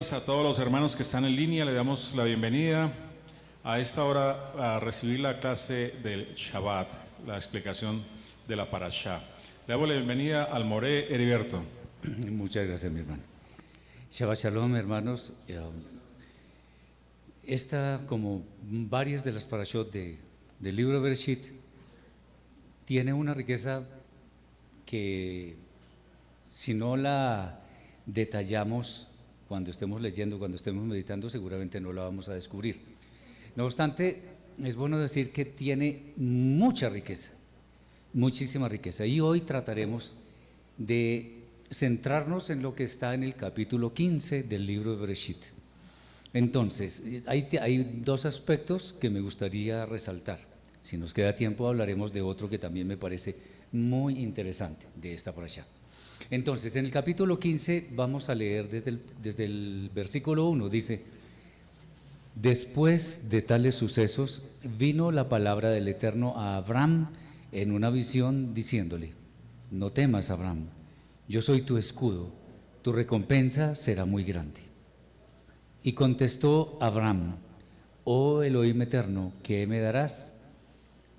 A todos los hermanos que están en línea, le damos la bienvenida a esta hora a recibir la clase del Shabbat, la explicación de la Parashá. Le damos la bienvenida al Moré Heriberto. Muchas gracias, mi hermano. Shabbat Shalom, hermanos. Esta, como varias de las parashot del libro de Bereshit, tiene una riqueza que, si no la detallamos cuando estemos leyendo, cuando estemos meditando, seguramente no la vamos a descubrir. No obstante, es bueno decir que tiene mucha riqueza, muchísima riqueza. Y hoy trataremos de centrarnos en lo que está en el capítulo 15 del libro de Bereshit. Entonces, hay dos aspectos que me gustaría resaltar. Si nos queda tiempo hablaremos de otro que también me parece muy interesante de esta parashá. Entonces, en el capítulo 15 vamos a leer desde el versículo 1, dice: Después de tales sucesos vino la palabra del Eterno a Abraham en una visión diciéndole: No temas, Abraham, yo soy tu escudo, tu recompensa será muy grande. Y contestó Abraham: Oh Elohim eterno, ¿qué me darás?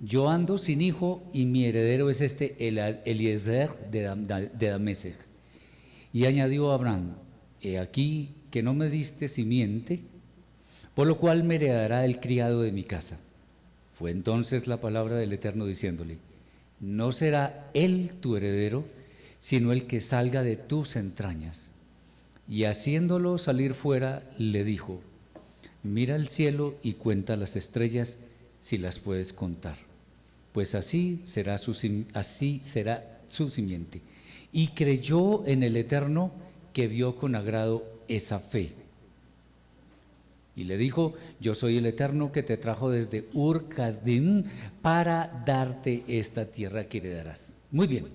Yo ando sin hijo y mi heredero es Eliezer de Damesec. Y añadió Abraham: He aquí que no me diste simiente, por lo cual me heredará el criado de mi casa. Fue entonces la palabra del Eterno diciéndole: No será él tu heredero, sino el que salga de tus entrañas. Y haciéndolo salir fuera, le dijo: Mira el cielo y cuenta las estrellas, si las puedes contar. Pues así será su simiente. Y creyó en el Eterno, que vio con agrado esa fe. Y le dijo: Yo soy el Eterno que te trajo desde Ur Kasdim para darte esta tierra que heredarás. Muy bien.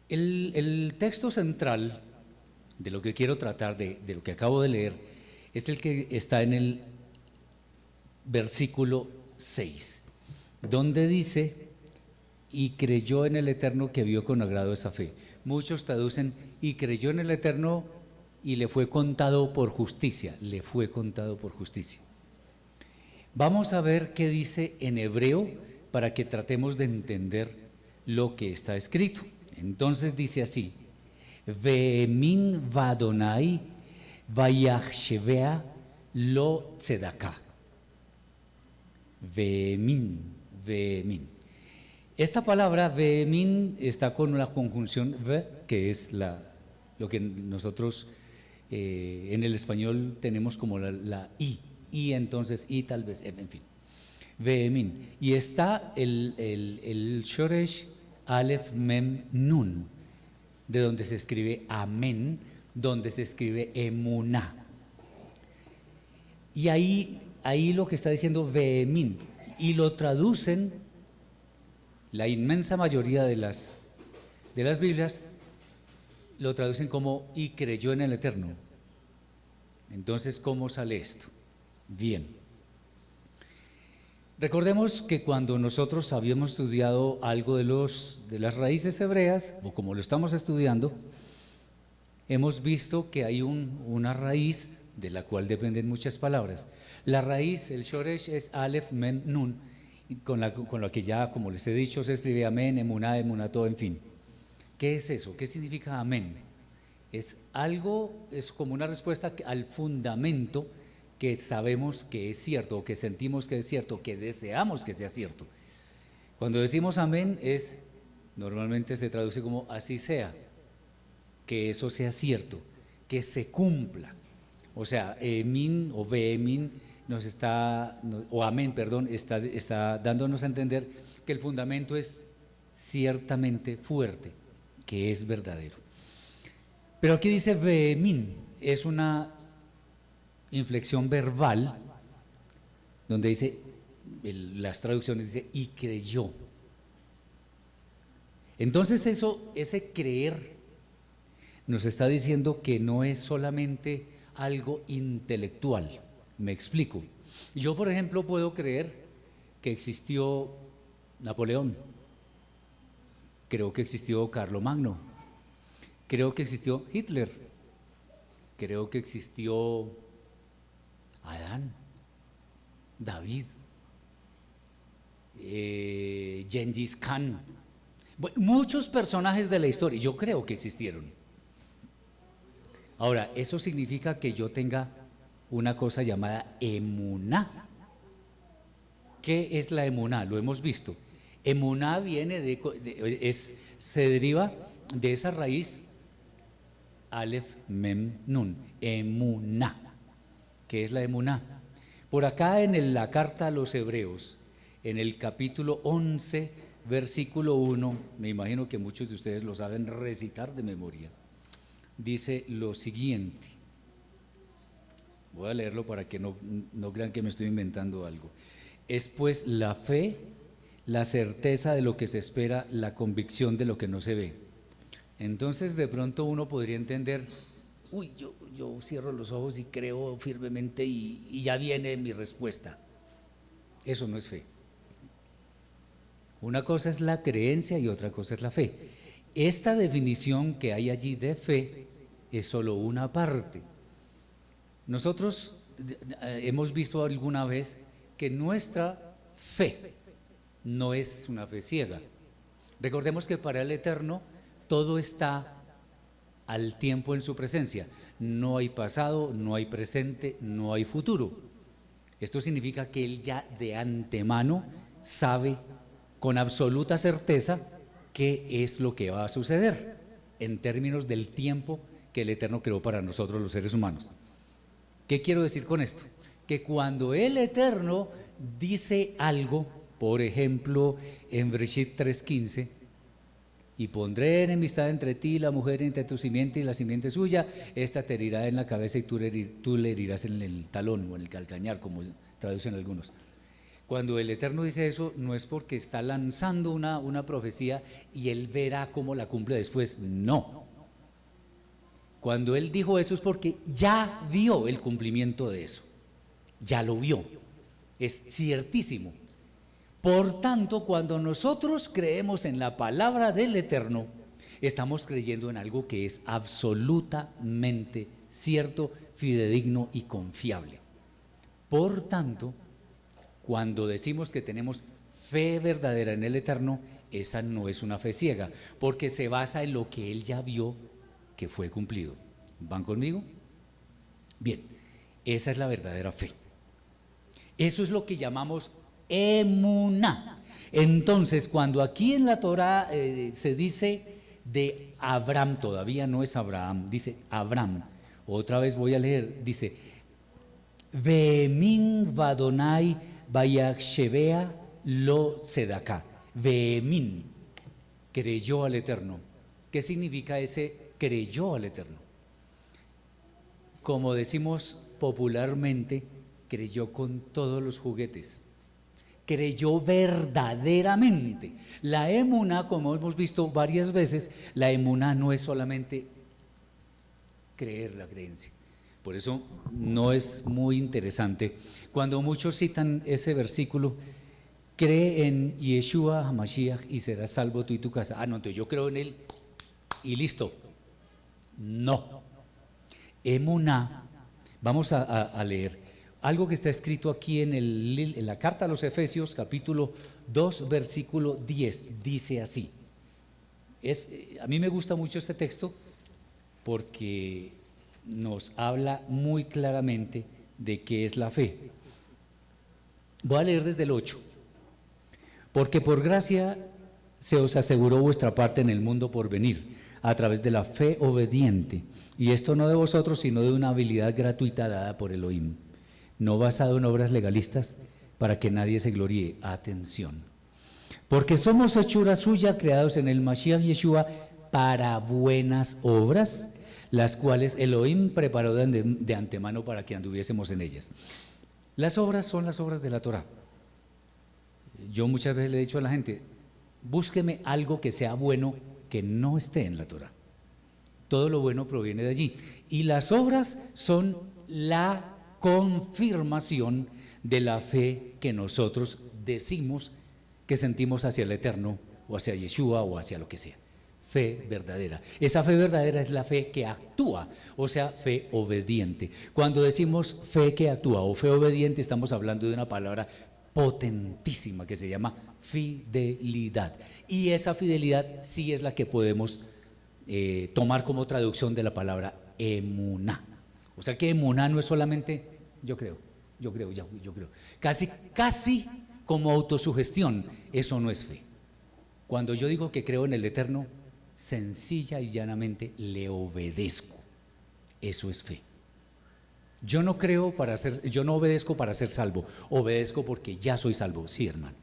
El texto central de lo que quiero tratar, de lo que acabo de leer, es el que está en el versículo 6, donde dice: y creyó en el Eterno, que vio con agrado esa fe. Muchos traducen: y creyó en el Eterno y le fue contado por justicia. Le fue contado por justicia. Vamos a ver qué dice en hebreo para que tratemos de entender lo que está escrito. Entonces dice así: Ve'emin va'Adonai vayachshevea lo tzedakah. Ve'emin. Esta palabra Ve'emin está con una conjunción ve, que es lo que nosotros en el español tenemos como la i, entonces i tal vez, en fin, Ve'emin. Y está el shoresh Aleph Mem Nun, de donde se escribe amén, donde se escribe emuná. Y ahí lo que está diciendo Ve'emin, y lo traducen, la inmensa mayoría de las Biblias lo traducen como y creyó en el Eterno. Entonces, ¿cómo sale esto? Bien. Recordemos que cuando nosotros habíamos estudiado algo de las raíces hebreas, o como lo estamos estudiando, hemos visto que hay una raíz de la cual dependen muchas palabras. La raíz, el shoresh, es Aleph Mem Nun, con la que ya, como les he dicho, se escribe amén, emuná, emunato, en fin. ¿Qué es eso? ¿Qué significa amén? Es como una respuesta al fundamento que sabemos que es cierto, o que sentimos que es cierto, que deseamos que sea cierto. Cuando decimos amén, normalmente se traduce como así sea, que eso sea cierto, que se cumpla. O sea, emin o veemin amén, perdón, está dándonos a entender que el fundamento es ciertamente fuerte, que es verdadero. Pero aquí dice veemin, es una inflexión verbal, donde dice, las traducciones dice y creyó. Entonces ese creer nos está diciendo que no es solamente algo intelectual. Me explico. Yo, por ejemplo, puedo creer que existió Napoleón, creo que existió Carlomagno, creo que existió Hitler, creo que existió Adán, David, Gengis Khan, bueno, muchos personajes de la historia, yo creo que existieron. Ahora, eso significa que yo tenga una cosa llamada emuná. ¿Qué es la emuná? Lo hemos visto. Emuná viene se deriva de esa raíz Aleph, Mem, Nun, emuná. ¿Qué es la emuná? Por acá en la carta a los Hebreos, en el capítulo 11, versículo 1, me imagino que muchos de ustedes lo saben recitar de memoria, dice lo siguiente. Voy a leerlo para que no crean que me estoy inventando algo. Es pues la fe, la certeza de lo que se espera, la convicción de lo que no se ve. Entonces de pronto uno podría entender, uy, yo cierro los ojos y creo firmemente y ya viene mi respuesta. Eso no es fe. Una cosa es la creencia y otra cosa es la fe. Esta definición que hay allí de fe es solo una parte. Nosotros hemos visto alguna vez que nuestra fe no es una fe ciega. Recordemos que para el Eterno todo está al tiempo en su presencia. No hay pasado, no hay presente, no hay futuro. Esto significa que Él ya de antemano sabe con absoluta certeza qué es lo que va a suceder en términos del tiempo que el Eterno creó para nosotros los seres humanos. ¿Qué quiero decir con esto? Que cuando el Eterno dice algo, por ejemplo, en Bereshit 3:15, y pondré enemistad entre ti y la mujer, entre tu simiente y la simiente suya, esta te herirá en la cabeza y tú le herirás en el talón o en el calcañar, como traducen algunos. Cuando el Eterno dice eso, no es porque está lanzando una profecía y Él verá cómo la cumple después, no. Cuando Él dijo eso es porque ya vio el cumplimiento de eso, ya lo vio, es ciertísimo. Por tanto, cuando nosotros creemos en la palabra del Eterno, estamos creyendo en algo que es absolutamente cierto, fidedigno y confiable. Por tanto, cuando decimos que tenemos fe verdadera en el Eterno, esa no es una fe ciega, porque se basa en lo que Él ya vio que fue cumplido. ¿Van conmigo? Bien, esa es la verdadera fe. Eso es lo que llamamos emuná. Entonces, cuando aquí en la Torá se dice de Abraham, todavía no es Abraham, dice Abraham. Otra vez voy a leer, dice Ve'emin vadonai vayachshevea lo tzedakah. Ve'emin, creyó al Eterno. ¿Qué significa ese creyó al Eterno? Como decimos popularmente, creyó con todos los juguetes. Creyó verdaderamente. La emuná, como hemos visto varias veces, la emuná no es solamente creer la creencia. Por eso no es muy interesante. Cuando muchos citan ese versículo, cree en Yeshua HaMashiach y serás salvo tú y tu casa. Ah, no, entonces yo creo en él y listo. No. Emuná, vamos a leer algo que está escrito aquí en la carta a los Efesios, capítulo 2, versículo 10, dice así. A mí me gusta mucho este texto porque nos habla muy claramente de qué es la fe. Voy a leer desde el 8. Porque por gracia se os aseguró vuestra parte en el mundo por venir, a través de la fe obediente, y esto no de vosotros, sino de una habilidad gratuita dada por Elohim, no basado en obras legalistas, para que nadie se gloríe. Atención, porque somos hechura suya, creados en el Mashiach Yeshua para buenas obras, las cuales Elohim preparó de antemano para que anduviésemos en ellas. Las obras son las obras de la Torah. Yo muchas veces le he dicho a la gente, búsqueme algo que sea bueno que no esté en la Torah. Todo lo bueno proviene de allí. Y las obras son la confirmación de la fe que nosotros decimos que sentimos hacia el Eterno o hacia Yeshua o hacia lo que sea. fe verdadera. Esa fe verdadera es la fe que actúa, o sea, fe obediente. Cuando decimos fe que actúa o fe obediente, estamos hablando de una palabra potentísima que se llama fidelidad. Y esa fidelidad sí es la que podemos tomar como traducción de la palabra emuná. O sea que emuná no es solamente yo creo. Casi como autosugestión, eso no es fe. Cuando yo digo que creo en el Eterno, sencilla y llanamente le obedezco. Eso es fe. Yo no obedezco para ser salvo, obedezco porque ya soy salvo. Sí, hermano.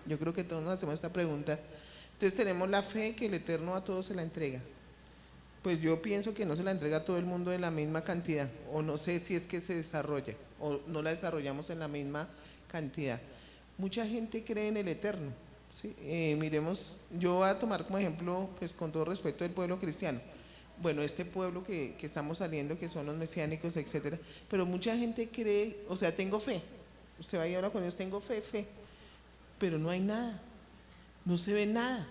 Yo creo que todos nos hacemos esta pregunta. Entonces tenemos la fe que el Eterno a todos se la entrega. Pues yo pienso que no se la entrega a todo el mundo en la misma cantidad, o no sé si es que se desarrolla, o no la desarrollamos en la misma cantidad. Mucha gente cree en el Eterno, ¿sí? Miremos, yo voy a tomar como ejemplo, pues con todo respeto, el pueblo cristiano. Bueno, este pueblo que estamos saliendo, que son los mesiánicos, etcétera, pero mucha gente cree, o sea, tengo fe. Usted va y habla con ellos, tengo fe, pero no hay nada, no se ve nada.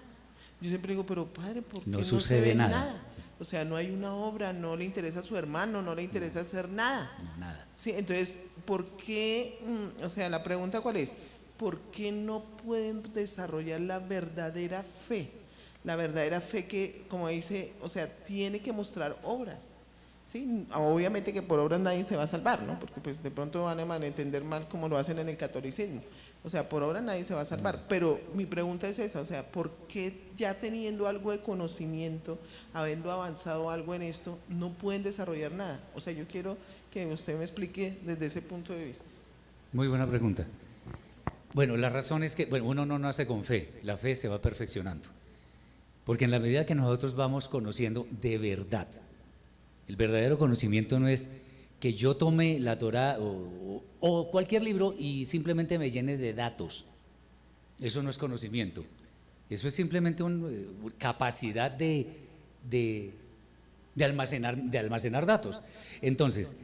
Yo siempre digo, pero padre, ¿por qué no se ve nada? O sea, no hay una obra, no le interesa a su hermano, no le interesa hacer nada. Nada. Sí, entonces, ¿por qué? O sea, la pregunta ¿cuál es? ¿Por qué no pueden desarrollar la verdadera fe? La verdadera fe que, como dice, o sea, tiene que mostrar obras. ¿Sí? Obviamente que por obras nadie se va a salvar, ¿no? Porque pues de pronto van a malentender mal como lo hacen en el catolicismo. O sea, por obras nadie se va a salvar. Pero mi pregunta es esa, o sea, ¿por qué ya teniendo algo de conocimiento, habiendo avanzado algo en esto, no pueden desarrollar nada? O sea, yo quiero que usted me explique desde ese punto de vista. Muy buena pregunta. Bueno, la razón es que uno no nace con fe, la fe se va perfeccionando. Porque en la medida que nosotros vamos conociendo de verdad, el verdadero conocimiento no es que yo tome la Torá o cualquier libro y simplemente me llene de datos. Eso no es conocimiento. Eso es simplemente una capacidad de almacenar datos. Entonces,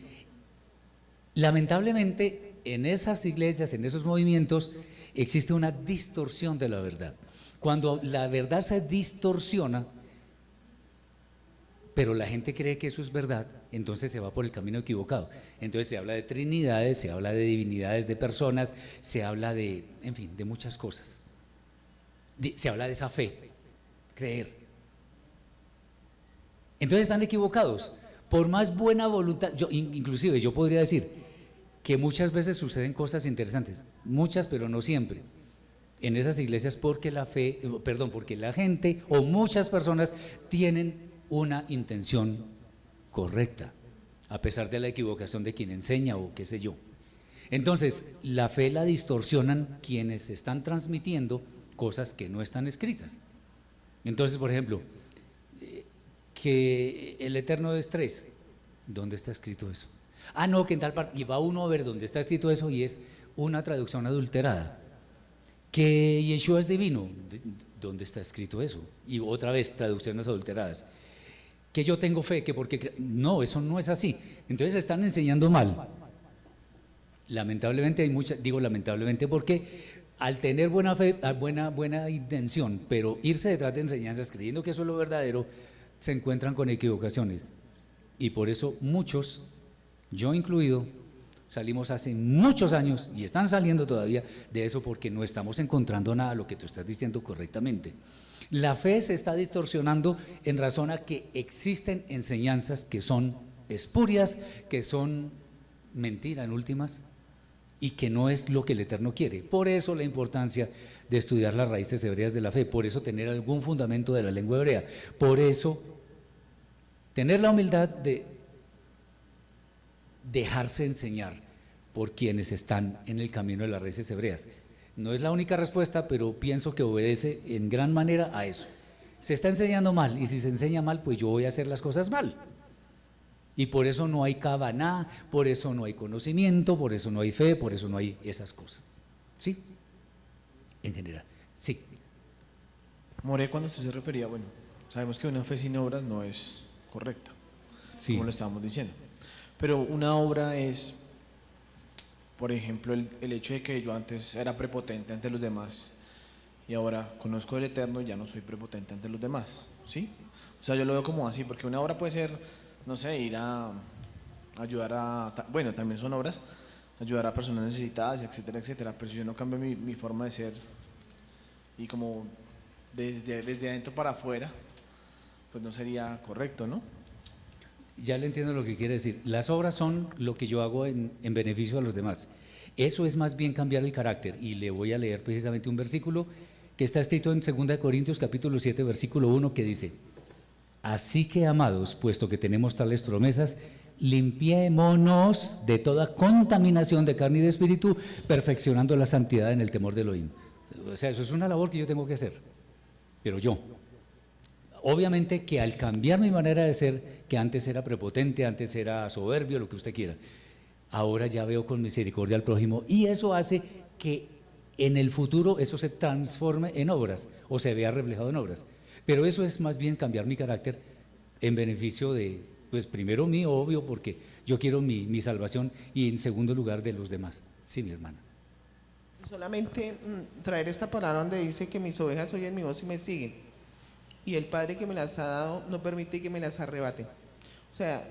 lamentablemente, en esas iglesias, en esos movimientos, existe una distorsión de la verdad. Cuando la verdad se distorsiona, pero la gente cree que eso es verdad, entonces se va por el camino equivocado. Entonces se habla de trinidades, se habla de divinidades de personas, se habla de, en fin, de muchas cosas. Se habla de esa fe, creer. Entonces están equivocados. Por más buena voluntad, inclusive yo podría decir que muchas veces suceden cosas interesantes, muchas pero no siempre, en esas iglesias porque porque la gente o muchas personas tienen una intención correcta, a pesar de la equivocación de quien enseña o qué sé yo. Entonces, la fe la distorsionan quienes están transmitiendo cosas que no están escritas. Entonces, por ejemplo, que el Eterno es 3, ¿dónde está escrito eso? Ah, no, que en tal parte, y va uno a ver dónde está escrito eso y es una traducción adulterada. Que Yeshua es divino, ¿dónde está escrito eso? Y otra vez, traducciones adulteradas. Que yo tengo fe, que porque… No, eso no es así. Entonces están enseñando mal. Lamentablemente hay muchas, digo lamentablemente porque al tener buena fe, buena intención, pero irse detrás de enseñanzas creyendo que eso es lo verdadero, se encuentran con equivocaciones. Y por eso muchos, yo incluido, salimos hace muchos años y están saliendo todavía de eso porque no estamos encontrando nada de lo que tú estás diciendo correctamente. La fe se está distorsionando en razón a que existen enseñanzas que son espurias, que son mentira en últimas y que no es lo que el Eterno quiere. Por eso la importancia de estudiar las raíces hebreas de la fe, por eso tener algún fundamento de la lengua hebrea, por eso tener la humildad de dejarse enseñar por quienes están en el camino de las raíces hebreas. No es la única respuesta, pero pienso que obedece en gran manera a eso. Se está enseñando mal, y si se enseña mal, pues yo voy a hacer las cosas mal. Y por eso no hay Kavaná, por eso no hay conocimiento, por eso no hay fe, por eso no hay esas cosas. ¿Sí? En general, sí. More, cuando usted se refería, bueno, sabemos que una fe sin obras no es correcta, Sí. como lo estábamos diciendo. Pero una obra es, por ejemplo, el hecho de que yo antes era prepotente ante los demás y ahora conozco el Eterno y ya no soy prepotente ante los demás, ¿sí? O sea, yo lo veo como así, porque una obra puede ser, no sé, ir a ayudar bueno, también son obras, ayudar a personas necesitadas, etcétera, etcétera, pero si yo no cambio mi forma de ser y como desde adentro para afuera, pues no sería correcto, ¿no? Ya le entiendo lo que quiere decir. Las obras son lo que yo hago en beneficio a los demás. Eso es más bien cambiar el carácter. Y le voy a leer precisamente un versículo que está escrito en 2 Corintios capítulo 7, versículo 1, que dice: así que, amados, puesto que tenemos tales promesas, limpiémonos de toda contaminación de carne y de espíritu, perfeccionando la santidad en el temor de Elohim. O sea, eso es una labor que yo tengo que hacer, pero yo. Obviamente que al cambiar mi manera de ser, que antes era prepotente, antes era soberbio, lo que usted quiera, ahora ya veo con misericordia al prójimo, y eso hace que en el futuro eso se transforme en obras o se vea reflejado en obras. Pero eso es más bien cambiar mi carácter en beneficio de, pues primero mío, obvio, porque yo quiero mi salvación, y en segundo lugar de los demás. Sí, mi hermana. Solamente traer esta palabra donde dice que mis ovejas oyen mi voz y me siguen. Y el Padre que me las ha dado no permite que me las arrebaten. O sea,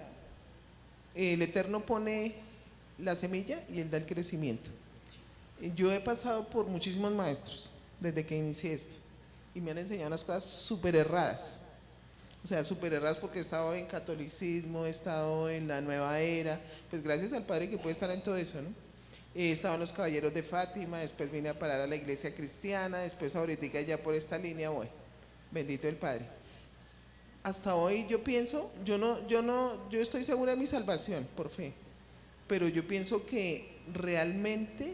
el Eterno pone la semilla y Él da el crecimiento. Yo he pasado por muchísimos maestros desde que inicié esto y me han enseñado unas cosas súper erradas. O sea, súper erradas, porque he estado en catolicismo, he estado en la nueva era, pues gracias al Padre que puede estar en todo eso, ¿no? He estado en los Caballeros de Fátima, después vine a parar a la iglesia cristiana, después ahorita ya por esta línea voy. Bendito el Padre. Hasta hoy yo pienso, yo estoy segura de mi salvación por fe, pero yo pienso que realmente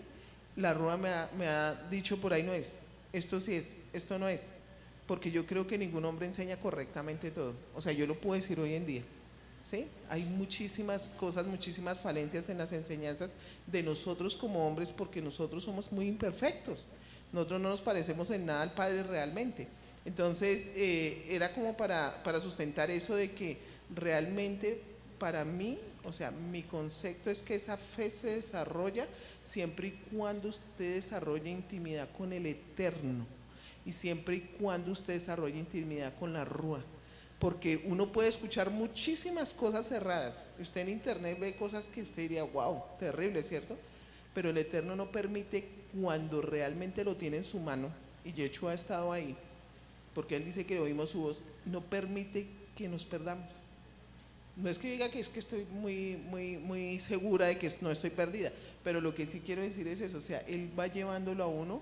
la Rúa me ha dicho por ahí no es, esto sí es, esto no es, porque yo creo que ningún hombre enseña correctamente todo. O sea, yo lo puedo decir hoy en día, ¿sí? Hay muchísimas cosas, muchísimas falencias en las enseñanzas de nosotros como hombres, porque nosotros somos muy imperfectos, nosotros no nos parecemos en nada al Padre realmente. Entonces, era como para sustentar eso de que realmente para mí, o sea, mi concepto es que esa fe se desarrolla siempre y cuando usted desarrolle intimidad con el Eterno y siempre y cuando usted desarrolle intimidad con la Rúa. Porque uno puede escuchar muchísimas cosas erradas. Usted en internet ve cosas que usted diría, wow, terrible, ¿cierto? Pero el Eterno no permite, cuando realmente lo tiene en su mano, y Yeshua ha estado ahí, porque Él dice que oímos su voz, no permite que nos perdamos. No es que diga que es que estoy muy segura de que no estoy perdida, pero lo que sí quiero decir es eso, o sea, Él va llevándolo a uno,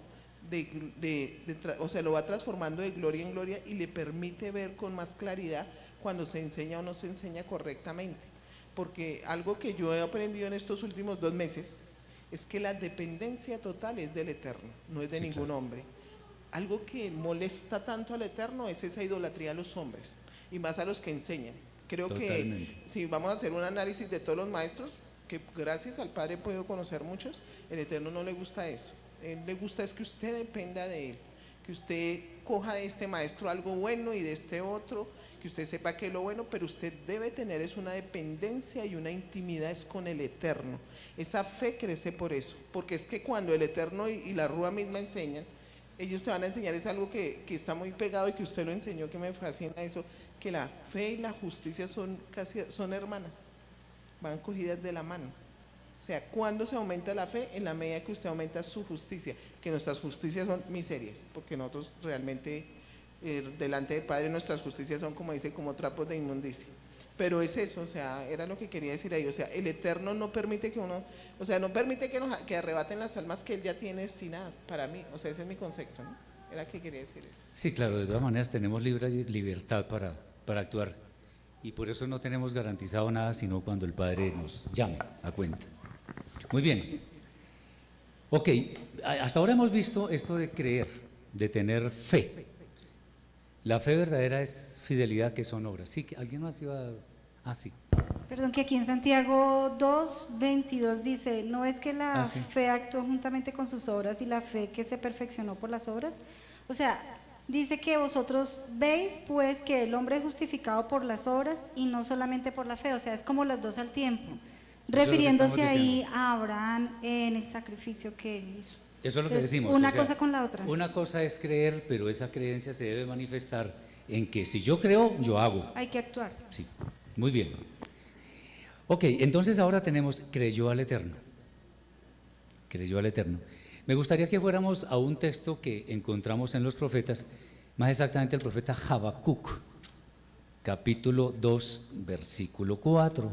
o sea, lo va transformando de gloria en gloria y le permite ver con más claridad cuando se enseña o no se enseña correctamente. Porque algo que yo he aprendido en estos últimos 2 meses es que la dependencia total es del Eterno, no es de ningún hombre. Algo que molesta tanto al Eterno es esa idolatría a los hombres, y más a los que enseñan. Creo Totalmente. que si vamos a hacer un análisis de todos los maestros, que gracias al Padre he podido conocer muchos, el Eterno no le gusta eso. Él le gusta es que usted dependa de Él, que usted coja de este maestro algo bueno y de este otro, que usted sepa que es lo bueno, pero usted debe tener es una dependencia y una intimidad es con el Eterno. Esa fe crece por eso, porque es que cuando el Eterno y la Rúa misma enseñan, ellos te van a enseñar, es algo que está muy pegado y que usted lo enseñó, que me fascina eso, que la fe y la justicia son hermanas, van cogidas de la mano. O sea, ¿cuándo se aumenta la fe? En la medida que usted aumenta su justicia, que nuestras justicias son miserias, porque nosotros realmente delante del Padre nuestras justicias son, como dice, como trapos de inmundicia. Pero es eso, o sea, era lo que quería decir ahí, o sea, el Eterno no permite que uno, o sea, no permite que arrebaten las almas que Él ya tiene destinadas para mí, o sea, ese es mi concepto, ¿no? Era que quería decir eso. Sí, claro, de todas maneras tenemos libertad para actuar, y por eso no tenemos garantizado nada sino cuando el Padre nos llame a cuenta. Muy bien. Ok, hasta ahora hemos visto esto de creer, de tener fe. La fe verdadera es fidelidad, que son obras. Sí, que alguien más iba a... sí. Perdón, que aquí en Santiago 2:22 dice, ¿no es que la fe actuó juntamente con sus obras y la fe que se perfeccionó por las obras? O sea, dice que vosotros veis pues que el hombre es justificado por las obras y no solamente por la fe, o sea, es como las dos al tiempo, refiriéndose ahí a Abraham en el sacrificio que él hizo. Eso es lo que Entonces, decimos. una o sea, cosa con la otra. Una cosa es creer, pero esa creencia se debe manifestar en que si yo creo, yo hago. Hay que actuar. Sí, muy bien. Ok, entonces ahora tenemos, creyó al Eterno. Creyó al Eterno. Me gustaría que fuéramos a un texto que encontramos en los profetas, más exactamente el profeta Habacuc, capítulo 2, versículo 4.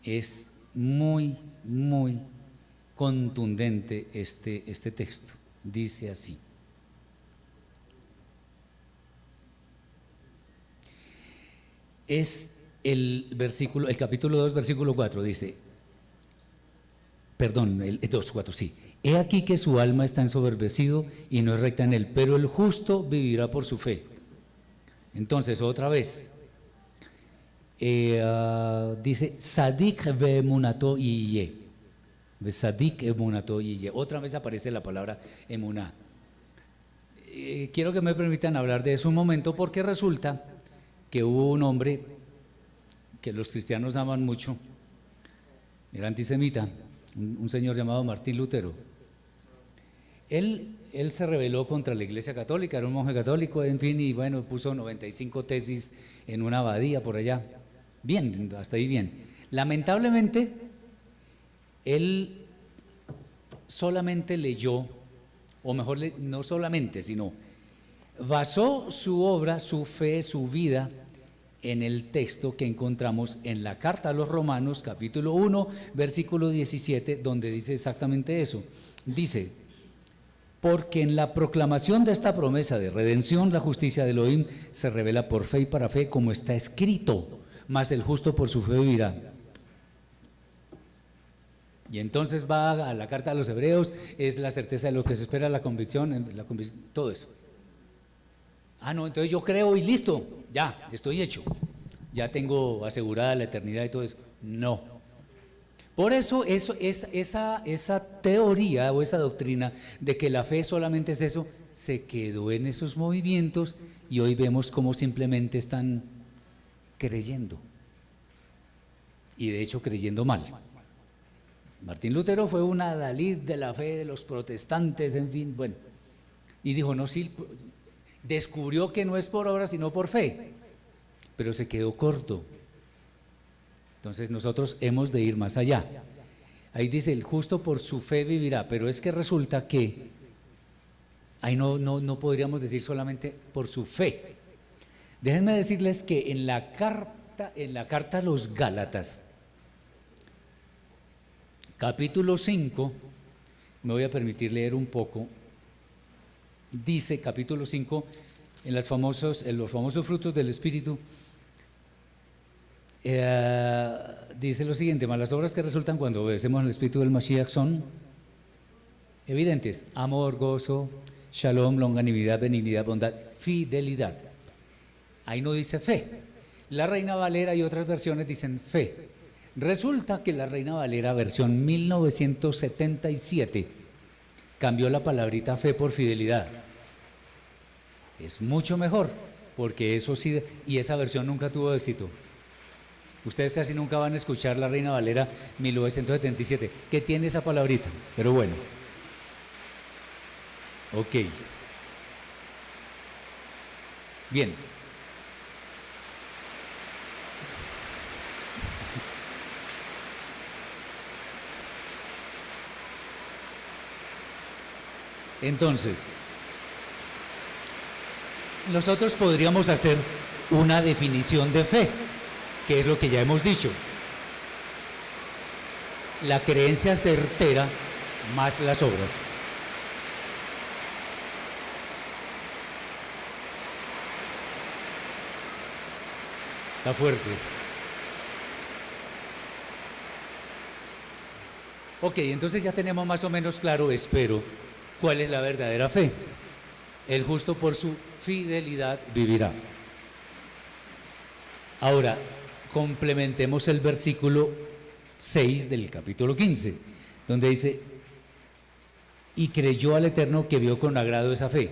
Es muy, muy contundente este texto. Dice así. Es el capítulo 2, versículo 4, dice, perdón, el 2, 4, sí. He aquí que su alma está ensoberbecido y no es recta en él, pero el justo vivirá por su fe. Entonces, otra vez, dice, Sadik ve'emunato yiyeh. Sadik emunato yiyeh. Otra vez aparece la palabra emuná. Quiero que me permitan hablar de eso un momento, porque resulta que hubo un hombre que los cristianos aman mucho, era antisemita, un señor llamado Martín Lutero. Él se rebeló contra la Iglesia Católica, era un monje católico, en fin, y bueno, puso 95 tesis en una abadía por allá. Bien, hasta ahí bien. Lamentablemente, él solamente leyó, o mejor, no solamente, sino basó su obra, su fe, su vida en el texto que encontramos en la carta a los Romanos, capítulo 1, versículo 17, donde dice exactamente eso. Dice, porque en la proclamación de esta promesa de redención, la justicia de Elohim se revela por fe y para fe, como está escrito, mas el justo por su fe vivirá. Y entonces va a la carta a los Hebreos, es la certeza de lo que se espera, la convicción, todo eso. Ah, no, entonces yo creo y listo, ya, estoy hecho, ya tengo asegurada la eternidad y todo eso. No. Por eso, esa teoría o esa doctrina de que la fe solamente es eso, se quedó en esos movimientos y hoy vemos cómo simplemente están creyendo. Y de hecho creyendo mal. Martín Lutero fue un adalid de la fe de los protestantes, en fin, bueno. Y dijo, no, sí, descubrió que no es por obra sino por fe, pero se quedó corto. Entonces nosotros hemos de ir más allá. Ahí dice, el justo por su fe vivirá, pero es que resulta que ahí no podríamos decir solamente por su fe. Déjenme decirles que en la carta a los Gálatas, capítulo 5, me voy a permitir leer un poco, dice capítulo 5, en los famosos frutos del Espíritu, dice lo siguiente, mas las obras que resultan cuando obedecemos al Espíritu del Mashiach son evidentes: amor, gozo, shalom, longanimidad, benignidad, bondad, fidelidad. Ahí no dice fe. La Reina Valera y otras versiones dicen fe. Resulta que la Reina Valera versión 1977 cambió la palabrita fe por fidelidad. Es mucho mejor, porque eso sí, y esa versión nunca tuvo éxito. Ustedes casi nunca van a escuchar la Reina Valera 1977, que tiene esa palabrita, pero bueno. Ok. Bien. Entonces, nosotros podríamos hacer una definición de fe, que es lo que ya hemos dicho. La creencia certera más las obras. Está fuerte. Ok, entonces ya tenemos más o menos claro, espero, cuál es la verdadera fe. El justo por su fidelidad vivirá. Ahora, complementemos el versículo 6 del capítulo 15, donde dice, y creyó al Eterno que vio con agrado esa fe.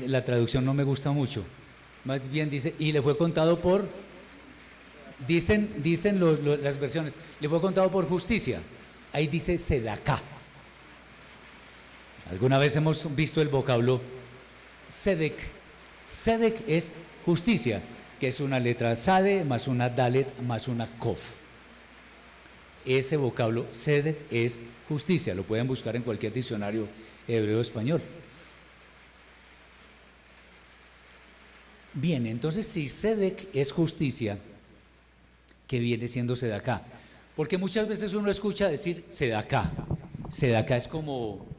La traducción no me gusta mucho, más bien dice, y le fue contado por, dicen las versiones, le fue contado por justicia. Ahí dice sedaká, Alguna vez hemos visto el vocablo Sedek. Sedek es justicia, que es una letra Sade más una Dalet más una Kof. Ese vocablo Sedek es justicia, lo pueden buscar en cualquier diccionario hebreo español. Bien, entonces si Sedek es justicia, ¿qué viene siendo Sedaká? Porque muchas veces uno escucha decir Sedaká. Sedaká es como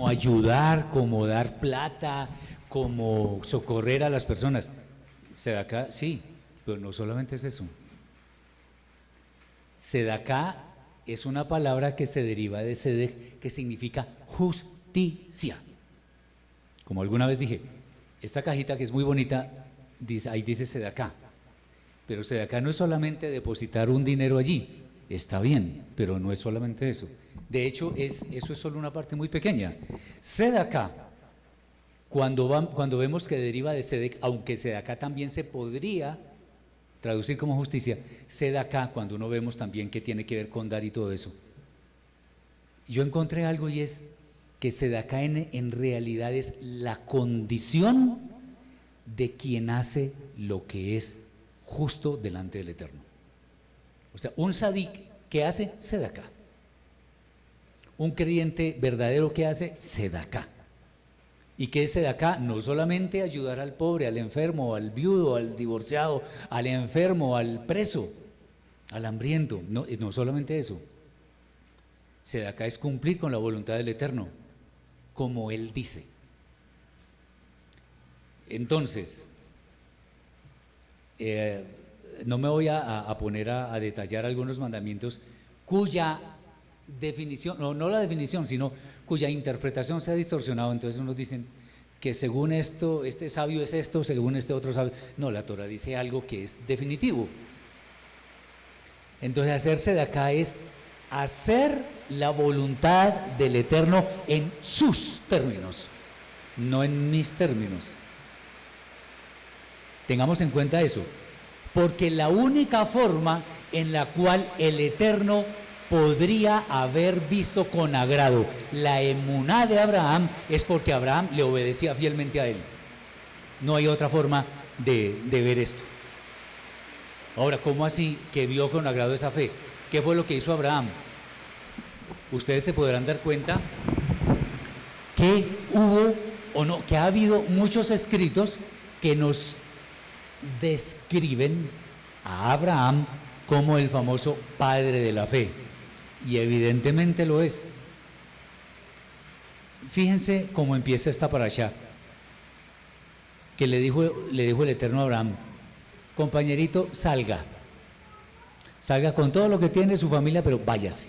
ayudar, como dar plata, como socorrer a las personas. Sedaká, sí, pero no solamente es eso. Sedaká es una palabra que se deriva de Sedek, que significa justicia. Como alguna vez dije, esta cajita que es muy bonita, ahí dice Sedaká. Pero Sedaká no es solamente depositar un dinero allí, está bien, pero no es solamente eso. De hecho, eso es solo una parte muy pequeña. Sedaká, cuando vemos que deriva de Sedek, aunque Sedaká también se podría traducir como justicia, Sedaká, cuando uno vemos también que tiene que ver con dar y todo eso. Yo encontré algo y es que Sedaká en realidad es la condición de quien hace lo que es justo delante del Eterno. O sea, un sadik que hace Sedaká. Un creyente verdadero que hace Sedaká. ¿Y qué es Sedaká? No solamente ayudar al pobre, al enfermo, al viudo, al divorciado, al enfermo, al preso, al hambriento. No solamente eso. Sedaká es cumplir con la voluntad del Eterno, como Él dice. Entonces, no me voy a poner a detallar algunos mandamientos cuya definición, no la definición, sino cuya interpretación se ha distorsionado. Entonces unos dicen que según esto, este sabio es esto, según este otro sabio. No, la Torah dice algo que es definitivo. Entonces hacerse de acá es hacer la voluntad del Eterno en sus términos, no en mis términos. Tengamos en cuenta eso, porque la única forma en la cual el Eterno podría haber visto con agrado la emuná de Abraham es porque Abraham le obedecía fielmente a él. No hay otra forma de ver esto. Ahora, ¿cómo así que vio con agrado esa fe? ¿Qué fue lo que hizo Abraham? Ustedes se podrán dar cuenta que que ha habido muchos escritos que nos describen a Abraham como el famoso padre de la fe, y evidentemente lo es. Fíjense cómo empieza esta parashá, que le dijo el Eterno a Abraham: compañerito, salga con todo lo que tiene su familia, pero váyase.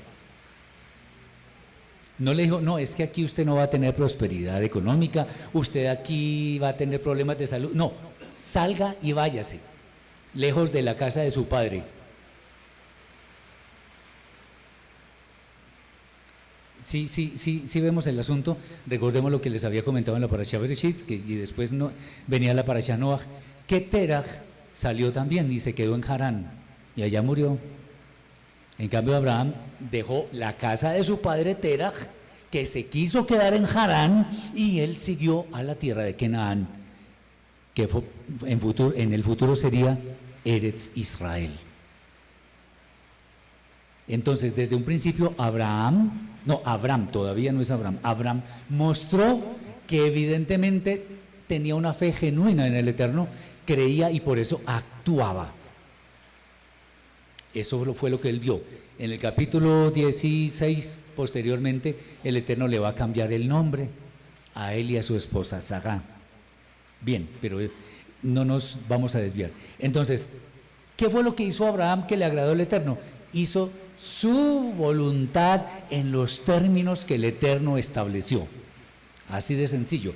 No le dijo, no, es que aquí usted no va a tener prosperidad económica, usted aquí va a tener problemas de salud. No, salga y váyase, lejos de la casa de su padre. Sí vemos el asunto. Recordemos lo que les había comentado en la parashá Bereshit, y después venía la parashá Noach, que Terach salió también y se quedó en Harán, y allá murió. En cambio, Abraham dejó la casa de su padre Terach, que se quiso quedar en Harán, y él siguió a la tierra de Canaán, que en el futuro sería Eretz Israel. Entonces, desde un principio, Abraham todavía no es Abraham. Abraham mostró que evidentemente tenía una fe genuina en el Eterno, creía y por eso actuaba. Eso fue lo que él vio. En el capítulo 16, posteriormente, el Eterno le va a cambiar el nombre a él y a su esposa Sará. Bien, pero no nos vamos a desviar. Entonces, ¿qué fue lo que hizo Abraham que le agradó al Eterno? Hizo su voluntad en los términos que el Eterno estableció. Así de sencillo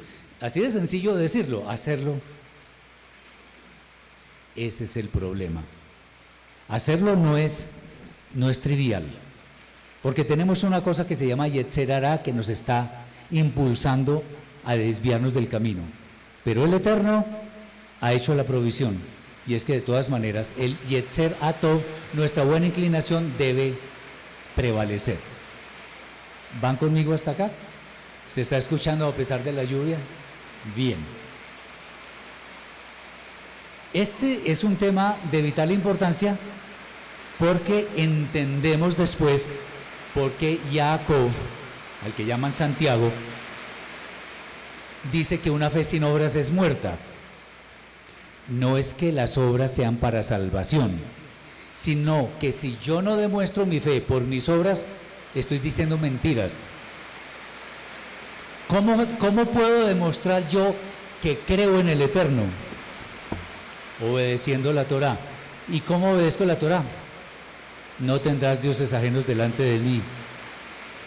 decirlo, hacerlo. Ese es el problema. Hacerlo no es trivial, porque tenemos una cosa que se llama Yetzer Hará, que nos está impulsando a desviarnos del camino, pero el Eterno ha hecho la provisión, y es que de todas maneras el Yetzer Atov, nuestra buena inclinación, debe prevalecer. ¿Van conmigo hasta acá? ¿Se está escuchando a pesar de la lluvia? Bien. Este es un tema de vital importancia porque entendemos después por qué Jacob, al que llaman Santiago, dice que una fe sin obras es muerta. No es que las obras sean para salvación, sino que si yo no demuestro mi fe por mis obras, estoy diciendo mentiras. ¿Cómo puedo demostrar yo que creo en el Eterno? Obedeciendo la Torá. ¿Y cómo obedezco la Torá? No tendrás dioses ajenos delante de mí.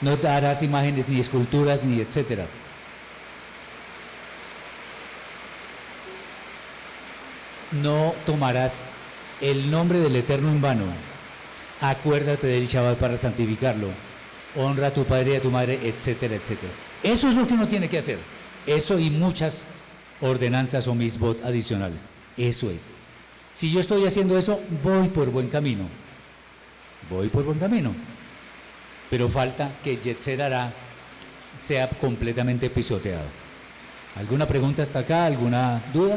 No te harás imágenes ni esculturas ni etcétera. No tomarás el nombre del Eterno en vano. Acuérdate del Shabbat para santificarlo. Honra a tu padre y a tu madre, etcétera, etcétera. Eso es lo que uno tiene que hacer. Eso y muchas ordenanzas o misbot adicionales. Eso es. Si yo estoy haciendo eso, voy por buen camino. Voy por buen camino. Pero falta que Yetzer Hará sea completamente pisoteado. ¿Alguna pregunta hasta acá? ¿Alguna duda?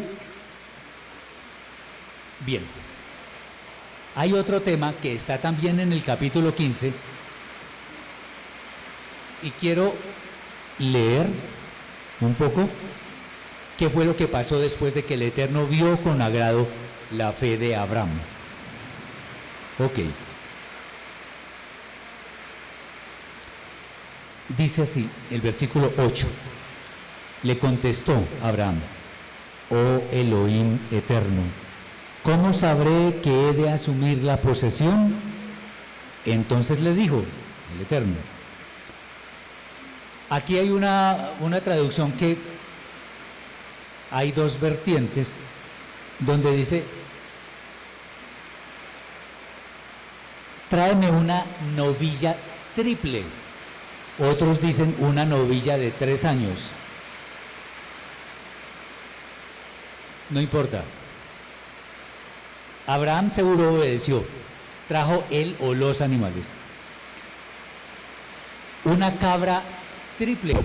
Bien. Hay otro tema que está también en el capítulo 15 y quiero leer un poco qué fue lo que pasó después de que el Eterno vio con agrado la fe de Abraham. Ok. Dice así el versículo 8. Le contestó Abraham: oh Elohim eterno, ¿cómo sabré que he de asumir la posesión? Entonces le dijo el Eterno. Aquí hay una traducción que hay dos vertientes donde dice: tráeme una novilla triple. Otros dicen una novilla de 3 años. No importa. Abraham seguro obedeció. Trajo él o los animales. Una cabra triple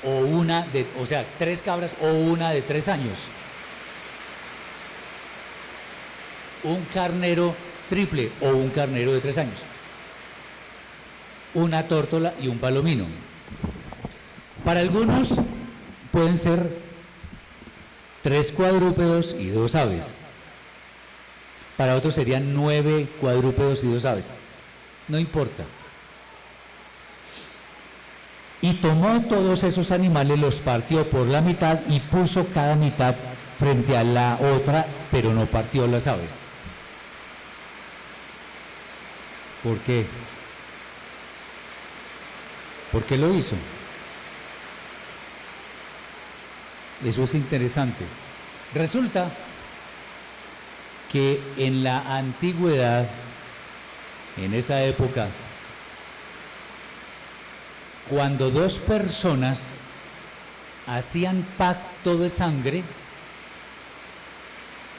o sea, 3 cabras o una de 3 años. Un carnero triple o un carnero de 3 años. Una tórtola y un palomino. Para algunos pueden ser 3 cuadrúpedos y 2 aves. Para otros serían 9 cuadrúpedos y 2 aves. No importa. Y tomó todos esos animales, los partió por la mitad y puso cada mitad frente a la otra, pero no partió las aves. ¿Por qué? ¿Por qué lo hizo? Eso es interesante. Resulta que en la antigüedad, en esa época, cuando 2 personas hacían pacto de sangre,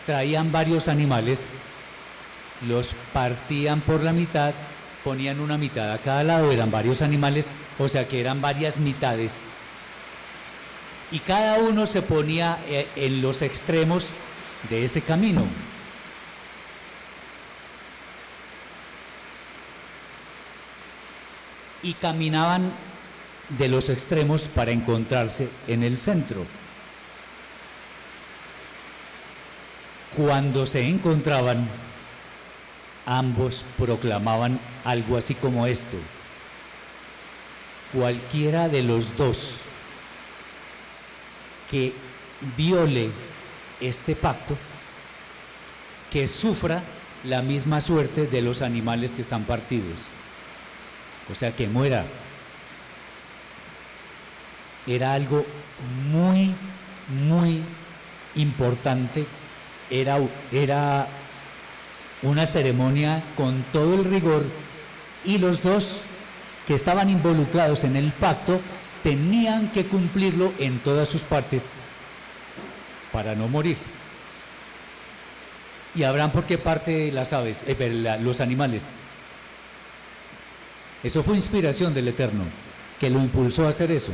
traían varios animales, los partían por la mitad, ponían una mitad a cada lado, eran varios animales, o sea que eran varias mitades. Y cada uno se ponía en los extremos de ese camino. Y caminaban de los extremos para encontrarse en el centro. Cuando se encontraban, ambos proclamaban algo así como esto: cualquiera de los dos que viole este pacto, que sufra la misma suerte de los animales que están partidos, o sea, que muera. Era algo muy, muy importante, era una ceremonia con todo el rigor, y los dos que estaban involucrados en el pacto tenían que cumplirlo en todas sus partes para no morir. ¿Y Abraham por qué parte las aves, los animales? Eso fue inspiración del Eterno, que lo impulsó a hacer eso.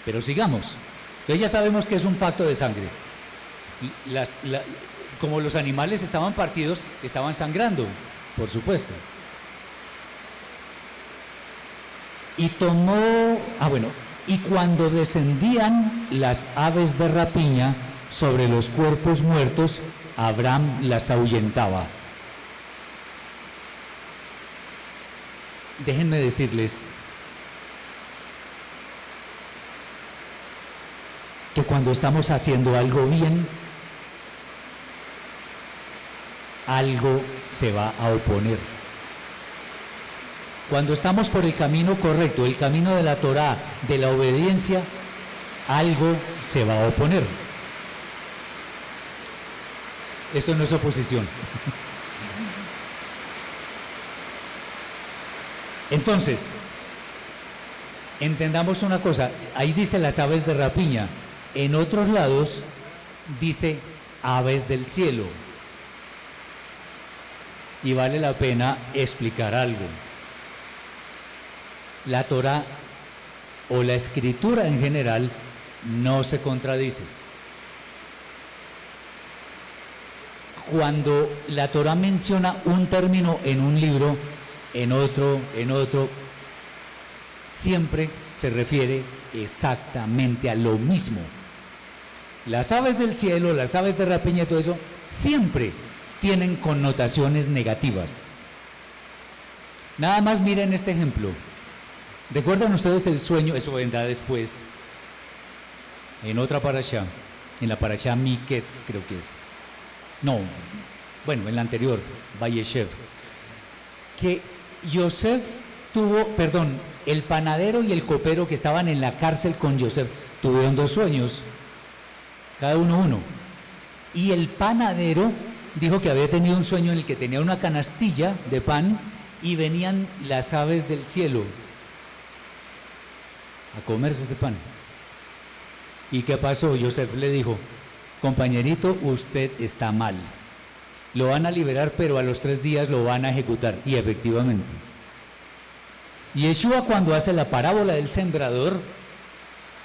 Pero sigamos. Entonces ya sabemos que es un pacto de sangre. Como los animales estaban partidos, estaban sangrando, por supuesto. Y y cuando descendían las aves de rapiña sobre los cuerpos muertos, Abraham las ahuyentaba. Déjenme decirles que cuando estamos haciendo algo bien, algo se va a oponer. Cuando estamos por el camino correcto, el camino de la Torá, de la obediencia, algo se va a oponer. Esto no es oposición. Entonces, entendamos una cosa, ahí dice las aves de rapiña, en otros lados dice aves del cielo. Y vale la pena explicar algo. La Torá o la escritura en general no se contradice. Cuando la Torá menciona un término en un libro, en otro, siempre se refiere exactamente a lo mismo. Las aves del cielo, las aves de rapiña y todo eso, siempre tienen connotaciones negativas. Nada más miren este ejemplo. ¿Recuerdan ustedes el sueño? Eso vendrá después, en otra parashá, en la parashá Miketz, creo que es. No, bueno, en la anterior, Vayeshev. Que Yosef el panadero y el copero que estaban en la cárcel con Yosef, tuvieron 2 sueños, cada uno. Y el panadero dijo que había tenido un sueño en el que tenía una canastilla de pan y venían las aves del cielo a comerse este pan. ¿Y qué pasó? Yosef le dijo: compañerito, usted está mal. Lo van a liberar, pero a los 3 días lo van a ejecutar. Y efectivamente. Y Yeshua, cuando hace la parábola del sembrador,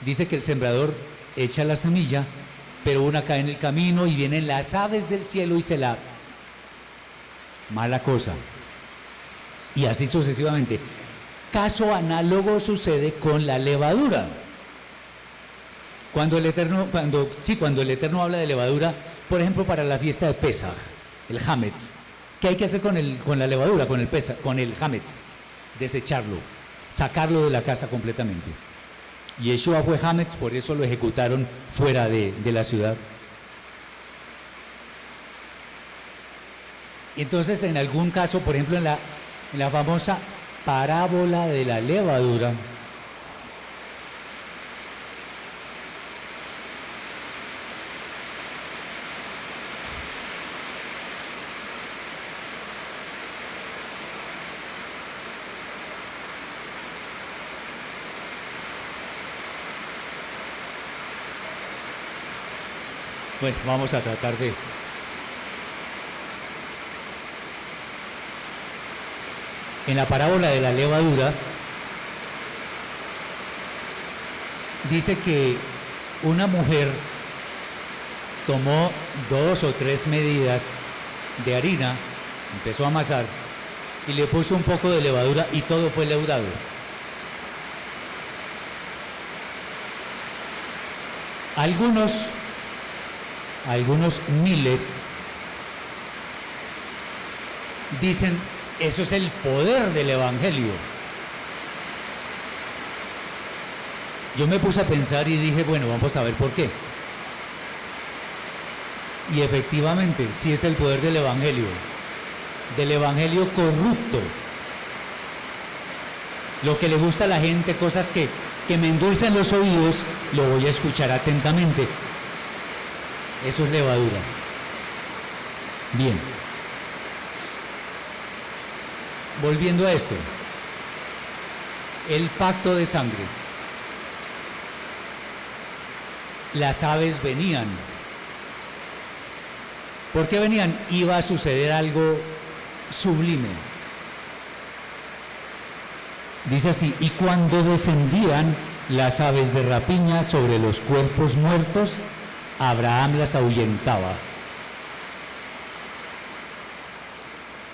dice que el sembrador echa la semilla, pero una cae en el camino y vienen las aves del cielo y se la... Mala cosa. Y así sucesivamente. Caso análogo sucede con la levadura. Cuando el Eterno habla de levadura, por ejemplo, para la fiesta de Pesaj, el Hametz, ¿qué hay que hacer con la levadura, con el Hametz? Desecharlo, sacarlo de la casa completamente. Y Yeshua fue Hametz, por eso lo ejecutaron fuera de la ciudad. Entonces, en algún caso, por ejemplo, en la famosa parábola de la levadura, bueno, vamos a tratar de... En la parábola de la levadura, dice que una mujer tomó 2 o 3 medidas de harina, empezó a amasar y le puso un poco de levadura y todo fue leudado. Algunos miles dicen: eso es el poder del Evangelio. Yo me puse a pensar y dije, bueno, vamos a ver por qué. Y efectivamente, sí es el poder del Evangelio corrupto. Lo que le gusta a la gente, cosas que me endulzan los oídos, lo voy a escuchar atentamente. Eso es levadura. Bien. Volviendo a esto, el pacto de sangre. Las aves venían. ¿Por qué venían? Iba a suceder algo sublime. Dice así: y cuando descendían las aves de rapiña sobre los cuerpos muertos, Abraham las ahuyentaba.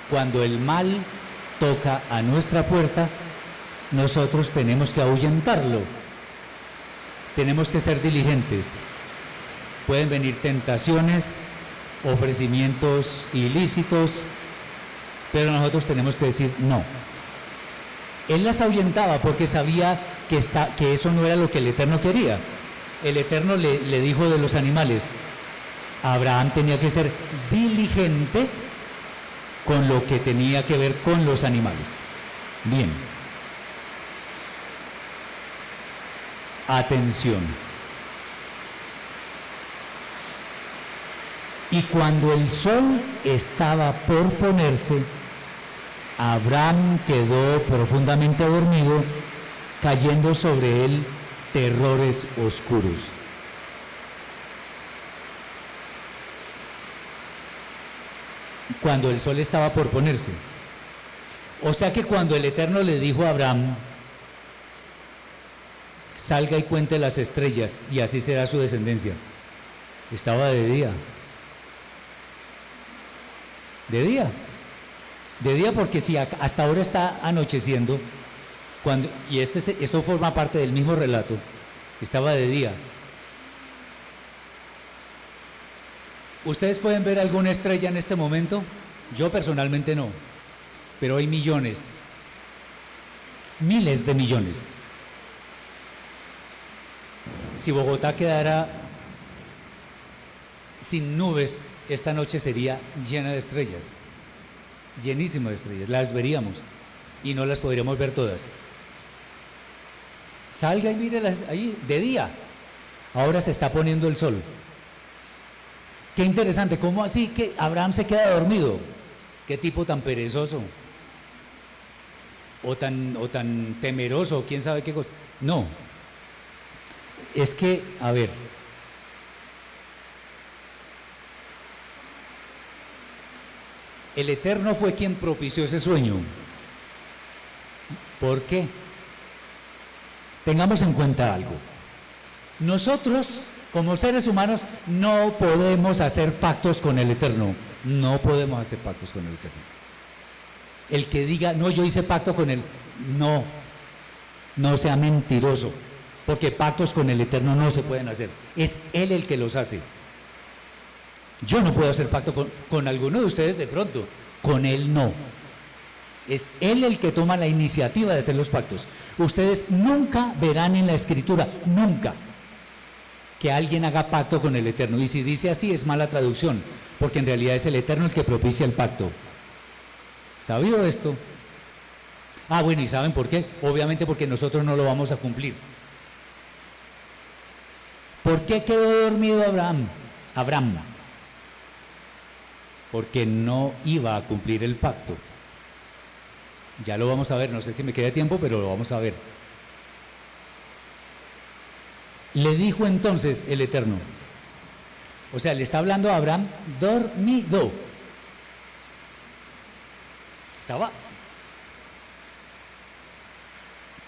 Cuando el mal toca a nuestra puerta, nosotros tenemos que ahuyentarlo. Tenemos que ser diligentes. Pueden venir tentaciones, ofrecimientos ilícitos, pero nosotros tenemos que decir no. Él las ahuyentaba porque sabía que eso no era lo que el Eterno quería. El Eterno le dijo de los animales, Abraham tenía que ser diligente con lo que tenía que ver con los animales. Bien. Atención. Y cuando el sol estaba por ponerse, Abraham quedó profundamente dormido, cayendo sobre él terrores oscuros. Cuando el sol estaba por ponerse. O sea que cuando el Eterno le dijo a Abraham, salga y cuente las estrellas y así será su descendencia, estaba de día. De día porque si hasta ahora está anocheciendo, y esto forma parte del mismo relato, estaba de día. ¿Ustedes pueden ver alguna estrella en este momento? Yo personalmente no, pero hay millones, miles de millones. Si Bogotá quedara sin nubes, esta noche sería llena de estrellas, llenísima de estrellas, las veríamos y no las podríamos ver todas. Salga y mírelas ahí, de día, ahora se está poniendo el sol. Qué interesante, ¿cómo así que Abraham se queda dormido? Qué tipo tan perezoso, o tan temeroso, quién sabe qué cosa. No, es que, a ver, el Eterno fue quien propició ese sueño. ¿Por qué? Tengamos en cuenta algo. Nosotros, como seres humanos, no podemos hacer pactos con el Eterno. No podemos hacer pactos con el Eterno. El que diga, no, yo hice pacto con él, no sea mentiroso, porque pactos con el Eterno no se pueden hacer. Es Él el que los hace. Yo no puedo hacer pacto con alguno de ustedes de pronto, con Él no. Es Él el que toma la iniciativa de hacer los pactos. Ustedes nunca verán en la Escritura, nunca, que alguien haga pacto con el Eterno. Y si dice así es mala traducción, porque en realidad es el Eterno el que propicia el pacto. ¿Sabido esto? Ah, bueno, ¿y saben por qué? Obviamente porque nosotros no lo vamos a cumplir. ¿Por qué quedó dormido Abraham? Porque no iba a cumplir el pacto. Ya lo vamos a ver, no sé si me queda tiempo, pero lo vamos a ver. Le dijo entonces el Eterno, o sea, le está hablando a Abraham dormido.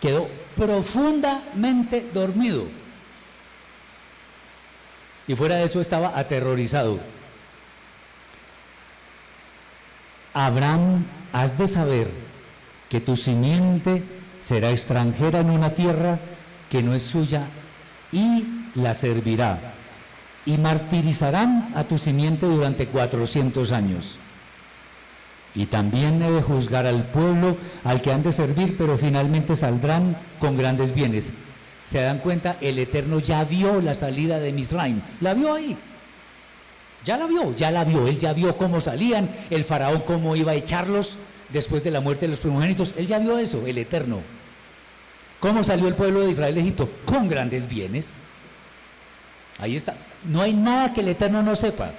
Quedó profundamente dormido. Y fuera de eso estaba aterrorizado. Abraham, has de saber que tu simiente será extranjera en una tierra que no es suya y la servirá. Y martirizarán a tu simiente durante 400 años. Y también he de juzgar al pueblo al que han de servir, pero finalmente saldrán con grandes bienes. ¿Se dan cuenta? El Eterno ya vio la salida de Misraim. La vio ahí. Ya la vio. Él ya vio cómo salían, el faraón cómo iba a echarlos después de la muerte de los primogénitos. Él ya vio eso, el Eterno. ¿Cómo salió el pueblo de Israel de Egipto? Con grandes bienes. Ahí está. No hay nada que el Eterno no sepa.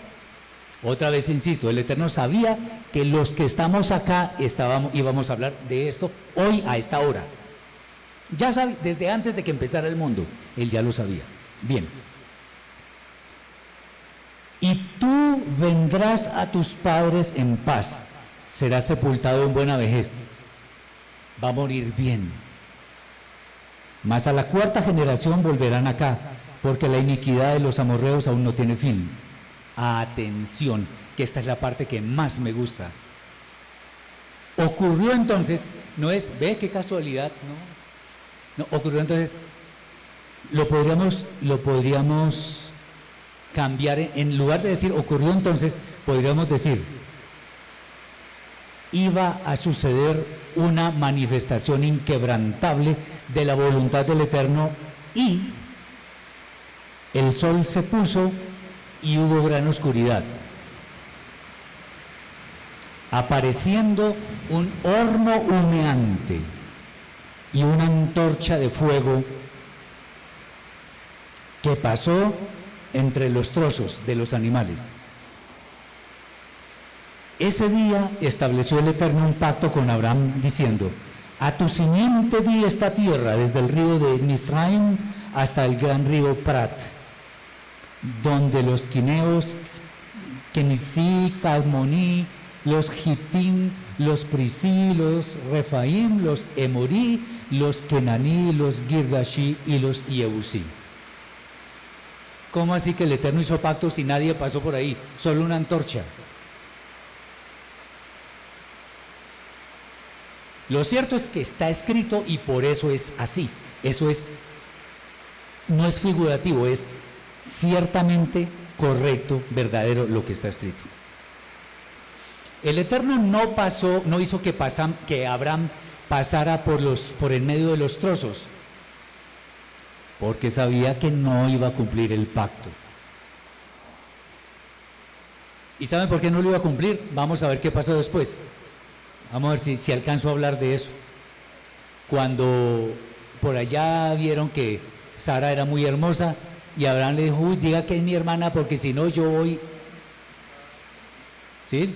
Otra vez insisto, el Eterno sabía que los que estamos acá íbamos a hablar de esto hoy a esta hora. Ya sabía, desde antes de que empezara el mundo, Él ya lo sabía. Bien. Y tú vendrás a tus padres en paz, serás sepultado en buena vejez, va a morir bien. Mas a la cuarta generación volverán acá, porque la iniquidad de los amorreos aún no tiene fin. Atención, que esta es la parte que más me gusta. Ocurrió entonces, no es, ve qué casualidad, no, ocurrió entonces, lo podríamos cambiar, en lugar de decir ocurrió entonces, podríamos decir, iba a suceder una manifestación inquebrantable de la voluntad del Eterno y el sol se puso y hubo gran oscuridad, apareciendo un horno humeante y una antorcha de fuego que pasó entre los trozos de los animales. Ese día estableció el Eterno un pacto con Abraham diciendo: a tu simiente di esta tierra, desde el río de Misraim hasta el gran río Prat, donde los quineos, Kenisí, Cadmoní, los Gitín, los Prisí, los Refaim, los Emorí, los Kenaní, los Girgashi y los Yebusí. ¿Cómo así que el Eterno hizo pactos y nadie pasó por ahí? Solo una antorcha. Lo cierto es que está escrito y por eso es así. Eso es, no es figurativo, es ciertamente correcto, verdadero lo que está escrito. El Eterno no hizo que Abraham pasara por el medio de los trozos, porque sabía que no iba a cumplir el pacto. ¿Y saben por qué no lo iba a cumplir? Vamos a ver qué pasó después. Vamos a ver si alcanzo a hablar de eso. Cuando por allá vieron que Sara era muy hermosa y Abraham le dijo: uy, diga que es mi hermana porque si no yo voy. ¿Sí?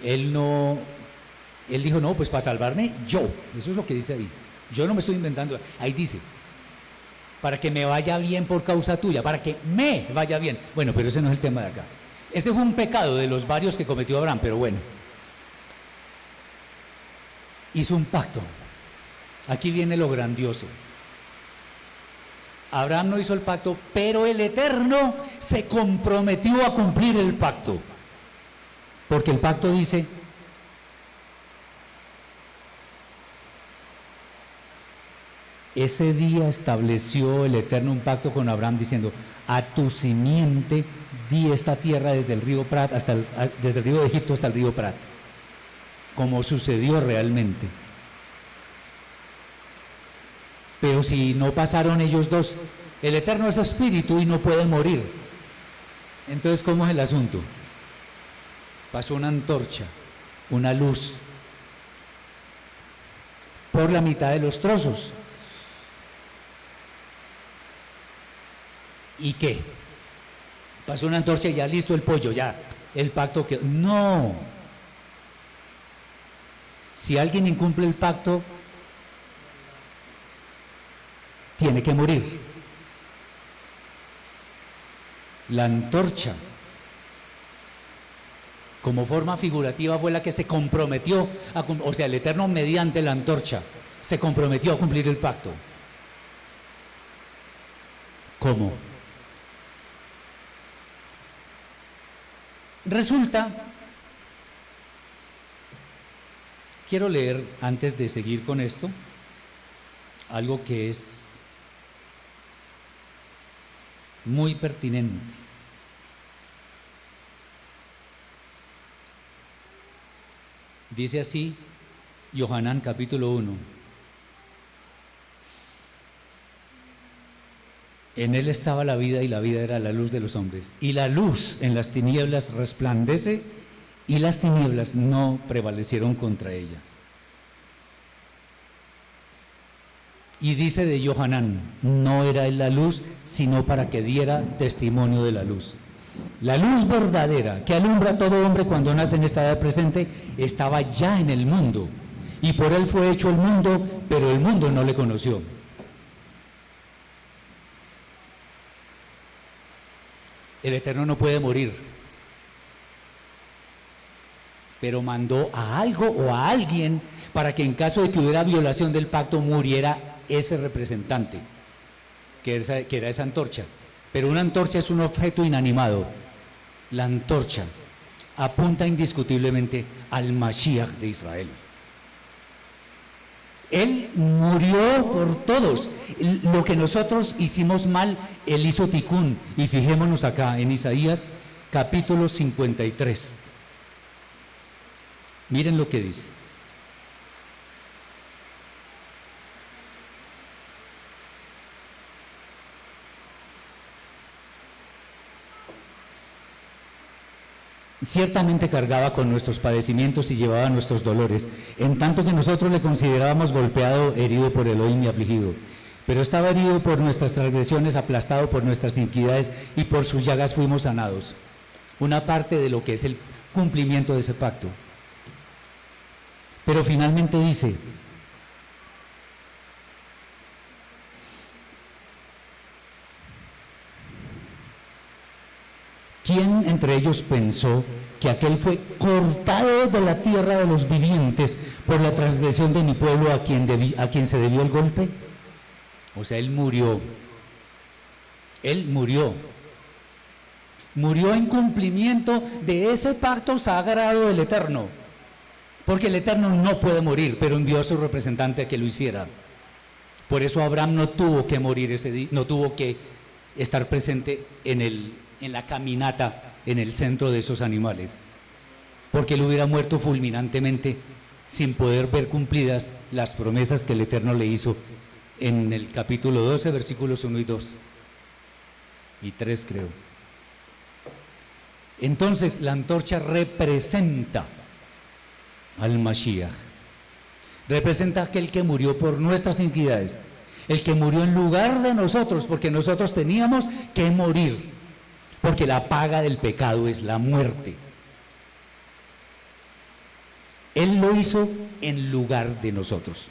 Él dijo: no, pues para salvarme yo. Eso es lo que dice ahí. Yo no me estoy inventando. Ahí dice: para que me vaya bien por causa tuya, para que me vaya bien. Bueno, pero ese no es el tema de acá. Ese fue un pecado de los varios que cometió Abraham, pero bueno. Hizo un pacto. Aquí viene lo grandioso. Abraham no hizo el pacto, pero el Eterno se comprometió a cumplir el pacto. Porque el pacto dice: ese día estableció el Eterno un pacto con Abraham diciendo: a tu simiente di esta tierra desde el río Prat desde el río de Egipto hasta el río Prat, como sucedió realmente. Pero si no pasaron ellos dos, el Eterno es espíritu y no puede morir. Entonces, ¿cómo es el asunto? Pasó una antorcha, una luz, por la mitad de los trozos. ¿Y qué? Pasó una antorcha y ya listo el pollo, ya, el pacto que... No. Si alguien incumple el pacto, tiene que morir. La antorcha, como forma figurativa, fue la que se comprometió, o sea, el Eterno mediante la antorcha, se comprometió a cumplir el pacto. ¿Cómo? Resulta, quiero leer antes de seguir con esto, algo que es muy pertinente. Dice así, Yohanan capítulo 1. En él estaba la vida y la vida era la luz de los hombres. Y la luz en las tinieblas resplandece y las tinieblas no prevalecieron contra ellas. Y dice de Yohanan, no era él la luz, sino para que diera testimonio de la luz. La luz verdadera que alumbra a todo hombre cuando nace en esta edad presente estaba ya en el mundo. Y por él fue hecho el mundo, pero el mundo no le conoció. El Eterno no puede morir, pero mandó a algo o a alguien para que en caso de que hubiera violación del pacto muriera ese representante, que era esa antorcha. Pero una antorcha es un objeto inanimado. La antorcha apunta indiscutiblemente al Mashiach de Israel. Él murió por todos. Lo que nosotros hicimos mal, Él hizo tikkun. Y fijémonos acá en Isaías capítulo 53. Miren lo que dice. Ciertamente cargaba con nuestros padecimientos y llevaba nuestros dolores, en tanto que nosotros le considerábamos golpeado, herido por Elohim y afligido. Pero estaba herido por nuestras transgresiones, aplastado por nuestras iniquidades, y por sus llagas fuimos sanados. Una parte de lo que es el cumplimiento de ese pacto. Pero finalmente dice: ¿quién entre ellos pensó que aquel fue cortado de la tierra de los vivientes por la transgresión de mi pueblo a quien se debió el golpe? O sea, él murió. Él murió. Murió en cumplimiento de ese pacto sagrado del Eterno. Porque el Eterno no puede morir, pero envió a su representante a que lo hiciera. Por eso Abraham no tuvo que morir ese día, no tuvo que estar presente en la caminata en el centro de esos animales, porque él hubiera muerto fulminantemente sin poder ver cumplidas las promesas que el Eterno le hizo en el capítulo 12, versículos 1 y 2 y 3, creo. Entonces la antorcha representa al Mashiach, representa a aquel que murió por nuestras iniquidades, el que murió en lugar de nosotros, porque nosotros teníamos que morir, porque la paga del pecado es la muerte. Él lo hizo en lugar de nosotros.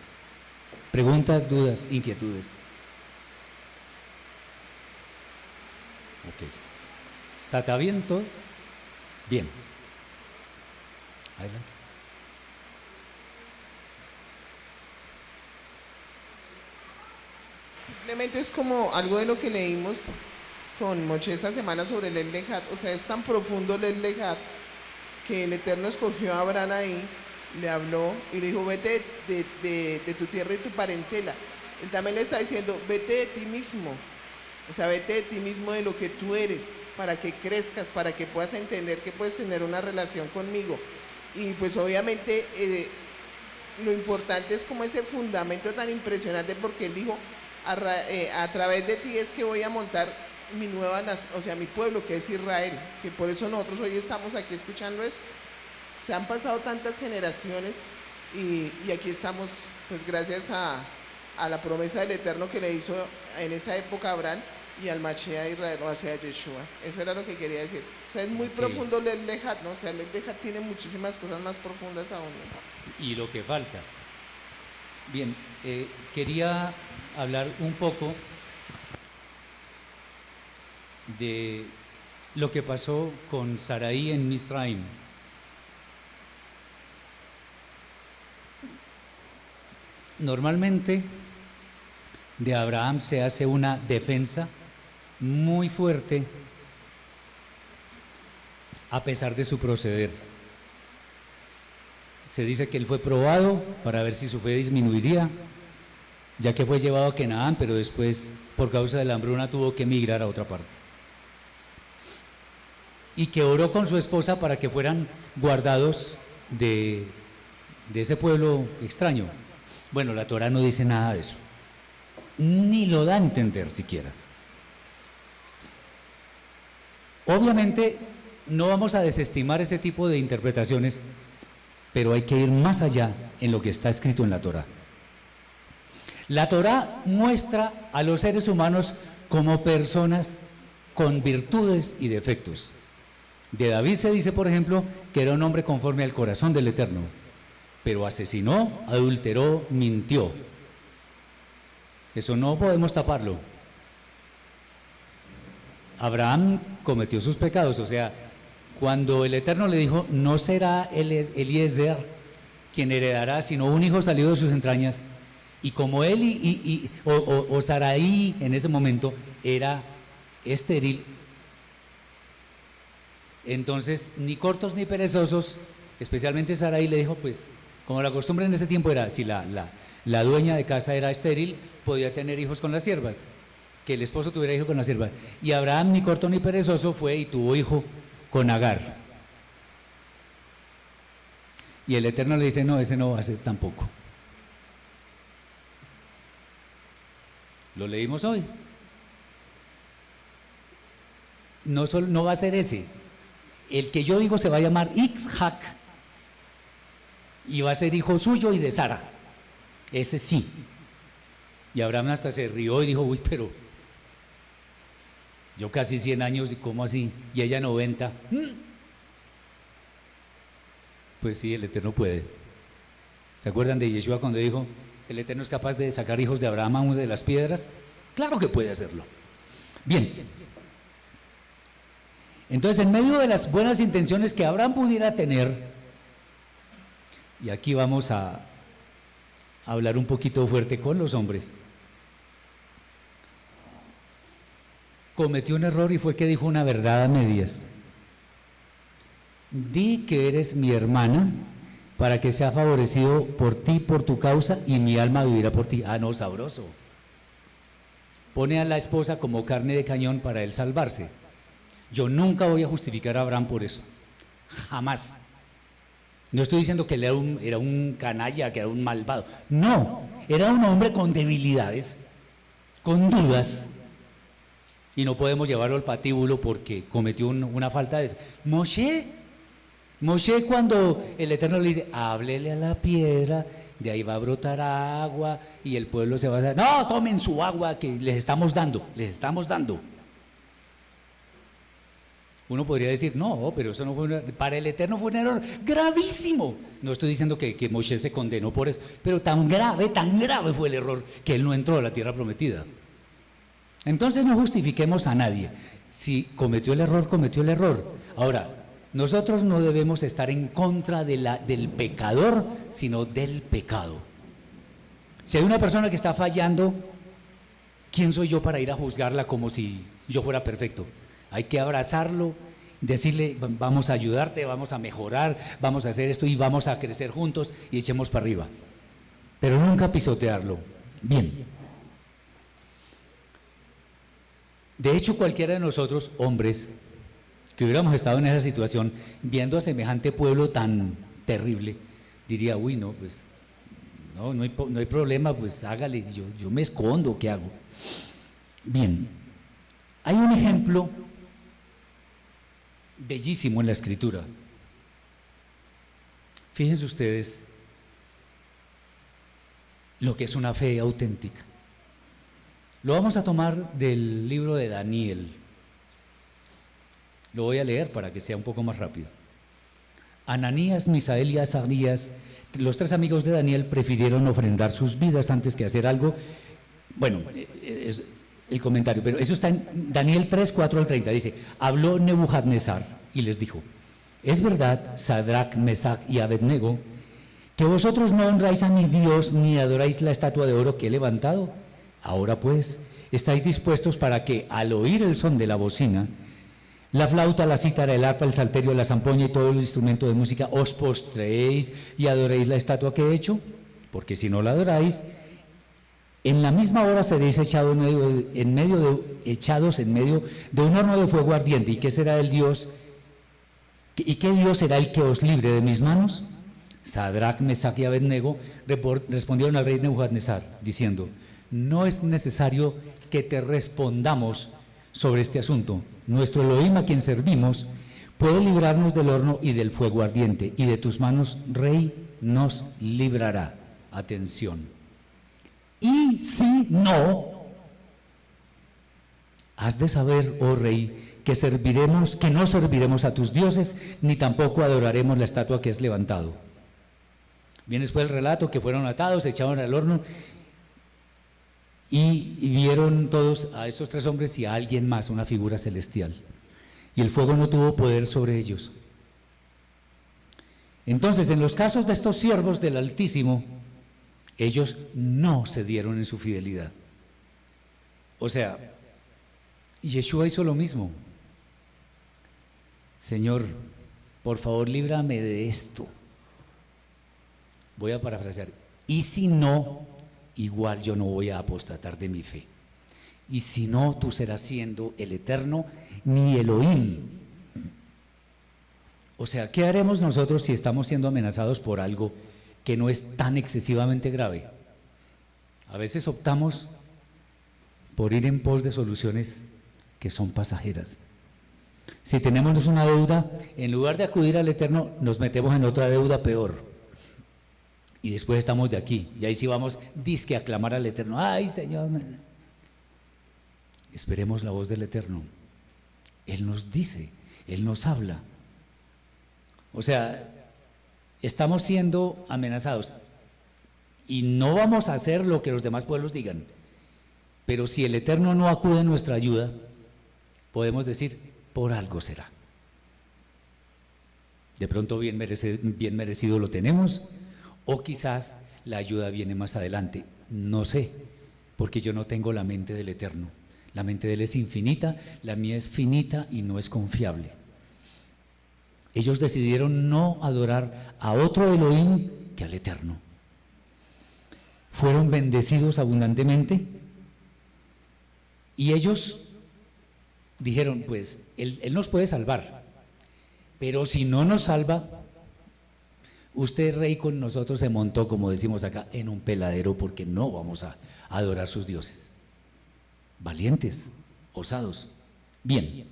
¿Preguntas, dudas, inquietudes? Ok. ¿Está bien todo? Bien. Adelante. Simplemente es como algo de lo que leímos con Moche esta semana sobre el Lejat. O sea, es tan profundo el Lejat que el Eterno escogió a Abraham ahí, le habló y le dijo: vete de tu tierra y tu parentela. Él también le está diciendo: vete de ti mismo. O sea, vete de ti mismo, de lo que tú eres, para que crezcas, para que puedas entender que puedes tener una relación conmigo. Y pues obviamente lo importante es como ese fundamento tan impresionante, porque él dijo: a través de ti es que voy a montar mi nueva nación, o sea, mi pueblo, que es Israel, que por eso nosotros hoy estamos aquí escuchando esto. Se han pasado tantas generaciones y aquí estamos, pues gracias a la promesa del Eterno que le hizo en esa época a Abraham y al Mashiach de Israel, o hacia Yeshua. Eso era lo que quería decir. O sea, es muy profundo el Lejat, ¿no? O sea, el Lejat tiene muchísimas cosas más profundas aún, ¿no? Y lo que falta. Bien, quería hablar un poco de lo que pasó con Saraí en Misraim. Normalmente de Abraham se hace una defensa muy fuerte a pesar de su proceder. Se dice que él fue probado para ver si su fe disminuiría, ya que fue llevado a Canaán, pero después, por causa de la hambruna, tuvo que emigrar a otra parte. Y que oró con su esposa para que fueran guardados de ese pueblo extraño. Bueno, la Torah no dice nada de eso, ni lo da a entender siquiera. Obviamente no vamos a desestimar ese tipo de interpretaciones, pero hay que ir más allá en lo que está escrito en la Torah. La Torah muestra a los seres humanos como personas con virtudes y defectos. De David se dice, por ejemplo, que era un hombre conforme al corazón del Eterno, pero asesinó, adulteró, mintió. Eso no podemos taparlo. Abraham cometió sus pecados, o sea, cuando el Eterno le dijo: no será Eliezer quien heredará, sino un hijo salido de sus entrañas. Y como él o Saraí en ese momento era estéril, entonces ni cortos ni perezosos, especialmente Saraí le dijo, pues, como la costumbre en ese tiempo era, si la dueña de casa era estéril, podía tener hijos con las siervas, que el esposo tuviera hijos con las siervas. Y Abraham, ni corto ni perezoso, fue y tuvo hijo con Agar. Y el Eterno le dice, no, ese no va a ser tampoco. Lo leímos hoy. No va a ser ese. El que yo digo se va a llamar Ixhac y va a ser hijo suyo y de Sara. Ese sí. Y Abraham hasta se rió y dijo, uy, pero yo casi 100 años y ¿cómo así? Y ella 90. Pues sí, el Eterno puede. ¿Se acuerdan de Yeshua cuando dijo que el Eterno es capaz de sacar hijos de Abraham aún de las piedras? Claro que puede hacerlo. Bien. Entonces, en medio de las buenas intenciones que Abraham pudiera tener, y aquí vamos a hablar un poquito fuerte con los hombres, cometió un error y fue que dijo una verdad a medias. Di que eres mi hermana para que sea favorecido por ti, por tu causa, y mi alma vivirá por ti. Ah, no, sabroso. Pone a la esposa como carne de cañón para él salvarse. Yo nunca voy a justificar a Abraham por eso, jamás. No estoy diciendo que él era un canalla, que era un malvado. No, era un hombre con debilidades, con dudas, y no podemos llevarlo al patíbulo porque cometió una falta de... Moshe, cuando el Eterno le dice, háblele a la piedra, de ahí va a brotar agua y el pueblo se va a... No, tomen su agua que les estamos dando. Uno podría decir, no, pero eso no fue para el Eterno fue un error gravísimo. No estoy diciendo que Moshe se condenó por eso, pero tan grave fue el error que él no entró a la tierra prometida. Entonces no justifiquemos a nadie. Si cometió el error, cometió el error. Ahora, nosotros no debemos estar en contra del pecador, sino del pecado. Si hay una persona que está fallando, ¿quién soy yo para ir a juzgarla como si yo fuera perfecto? Hay que abrazarlo, decirle, vamos a ayudarte, vamos a mejorar, vamos a hacer esto y vamos a crecer juntos y echemos para arriba. Pero nunca pisotearlo. Bien. De hecho, cualquiera de nosotros, hombres, que hubiéramos estado en esa situación, viendo a semejante pueblo tan terrible, diría, uy, no, pues, no hay problema, pues hágale, yo me escondo, ¿qué hago? Bien, hay un ejemplo bellísimo en la Escritura. Fíjense ustedes lo que es una fe auténtica. Lo vamos a tomar del libro de Daniel. Lo voy a leer para que sea un poco más rápido. Ananías, Misael y Azarías, los tres amigos de Daniel, prefirieron ofrendar sus vidas antes que hacer algo. Bueno, es el comentario, pero eso está en Daniel 3, 4 al 30. Dice, habló Nebuchadnezzar y les dijo, es verdad, Sadrach, Mesach y Abednego, que vosotros no honráis a mi Dios ni adoráis la estatua de oro que he levantado. Ahora pues, ¿estáis dispuestos para que al oír el son de la bocina, la flauta, la cítara, el arpa, el salterio, la zampoña y todo el instrumento de música, os postréis y adoréis la estatua que he hecho? Porque si no la adoráis, en la misma hora seréis echados en medio de un horno de fuego ardiente. ¿Y qué será el Dios? ¿Y qué Dios será el que os libre de mis manos? Sadrach, Mesach y Abednego respondieron al rey Nebuchadnezzar, diciendo, no es necesario que te respondamos sobre este asunto. Nuestro Elohim, a quien servimos, puede librarnos del horno y del fuego ardiente, y de tus manos, rey, nos librará. Atención. Y si no, has de saber, oh rey, que no serviremos a tus dioses, ni tampoco adoraremos la estatua que has levantado. Bien, después el relato que fueron atados, se echaron al horno, y vieron todos a estos tres hombres y a alguien más, una figura celestial. Y el fuego no tuvo poder sobre ellos. Entonces, en los casos de estos siervos del Altísimo, ellos no cedieron en su fidelidad. O sea, Yeshua hizo lo mismo. Señor, por favor, líbrame de esto. Voy a parafrasear. Y si no, igual yo no voy a apostatar de mi fe. Y si no, tú serás siendo el Eterno, mi Elohim. O sea, ¿qué haremos nosotros si estamos siendo amenazados por algo que no es tan excesivamente grave? A veces optamos por ir en pos de soluciones que son pasajeras. Si tenemos una deuda, en lugar de acudir al Eterno, nos metemos en otra deuda peor. Y después estamos de aquí, y ahí sí vamos, dizque a clamar al Eterno. ¡Ay, Señor! Esperemos la voz del Eterno. Él nos dice, Él nos habla. O sea, estamos siendo amenazados y no vamos a hacer lo que los demás pueblos digan. Pero si el Eterno no acude en nuestra ayuda, podemos decir, por algo será. De pronto bien merecido lo tenemos, o quizás la ayuda viene más adelante. No sé, porque yo no tengo la mente del Eterno. La mente de Él es infinita, la mía es finita y no es confiable. Ellos decidieron no adorar a otro Elohim que al Eterno. Fueron bendecidos abundantemente y ellos dijeron, pues, Él nos puede salvar, pero si no nos salva, usted, rey, con nosotros se montó, como decimos acá, en un peladero, porque no vamos a adorar sus dioses. Valientes, osados. Bien.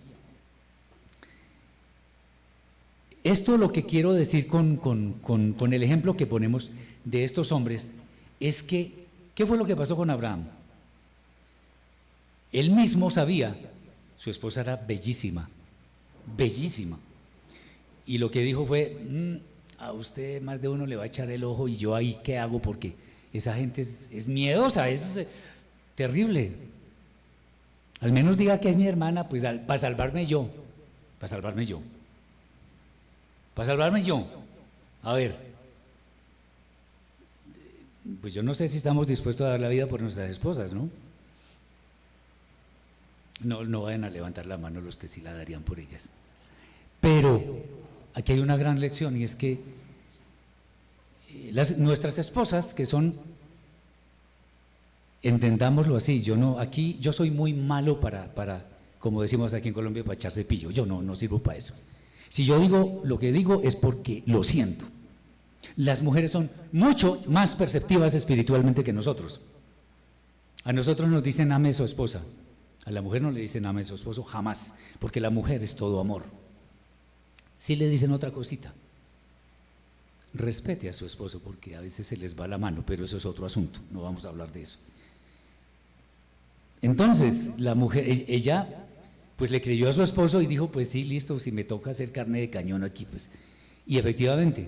Esto lo que quiero decir con el ejemplo que ponemos de estos hombres es que, ¿qué fue lo que pasó con Abraham? Él mismo sabía, su esposa era bellísima, bellísima. Y lo que dijo fue, a usted más de uno le va a echar el ojo y yo ahí ¿qué hago? Porque esa gente es miedosa, es terrible. Al menos diga que es mi hermana, pues para salvarme yo, para salvarme yo. Para salvarme yo. A ver, pues yo no sé si estamos dispuestos a dar la vida por nuestras esposas, ¿no? No vayan a levantar la mano los que sí la darían por ellas. Pero aquí hay una gran lección, y es que nuestras esposas, que son, entendámoslo así, yo soy muy malo para, como decimos aquí en Colombia, para echar cepillo. Yo no sirvo para eso. Si yo digo lo que digo es porque lo siento. Las mujeres son mucho más perceptivas espiritualmente que nosotros. A nosotros nos dicen ame a su esposa, a la mujer no le dicen ame a su esposo jamás, porque la mujer es todo amor. Sí le dicen otra cosita, respete a su esposo, porque a veces se les va la mano, pero eso es otro asunto, no vamos a hablar de eso. Entonces la mujer, ella pues le creyó a su esposo y dijo, pues sí, listo, si me toca hacer carne de cañón aquí, pues. Y efectivamente,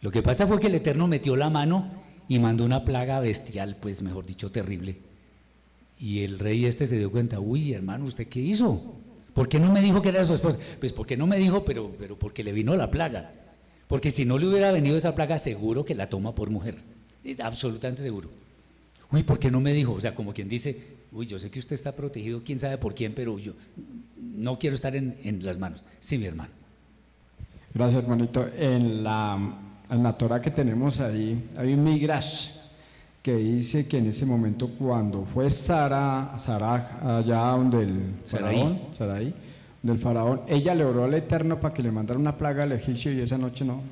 lo que pasa fue que el Eterno metió la mano y mandó una plaga bestial, pues mejor dicho, terrible. Y el rey se dio cuenta, uy, hermano, ¿usted qué hizo? ¿Por qué no me dijo que era su esposa? Pues porque no me dijo, pero porque le vino la plaga. Porque si no le hubiera venido esa plaga, seguro que la toma por mujer, absolutamente seguro. Uy, ¿por qué no me dijo? O sea, como quien dice, uy, yo sé que usted está protegido, quién sabe por quién, pero yo no quiero estar en las manos. Sí, mi hermano. Gracias, hermanito. En la Torah que tenemos ahí, hay un midrash que dice que en ese momento, cuando fue Sara allá donde el faraón, Sarai, del faraón, ella le oró al Eterno para que le mandara una plaga al egipcio, y esa noche no,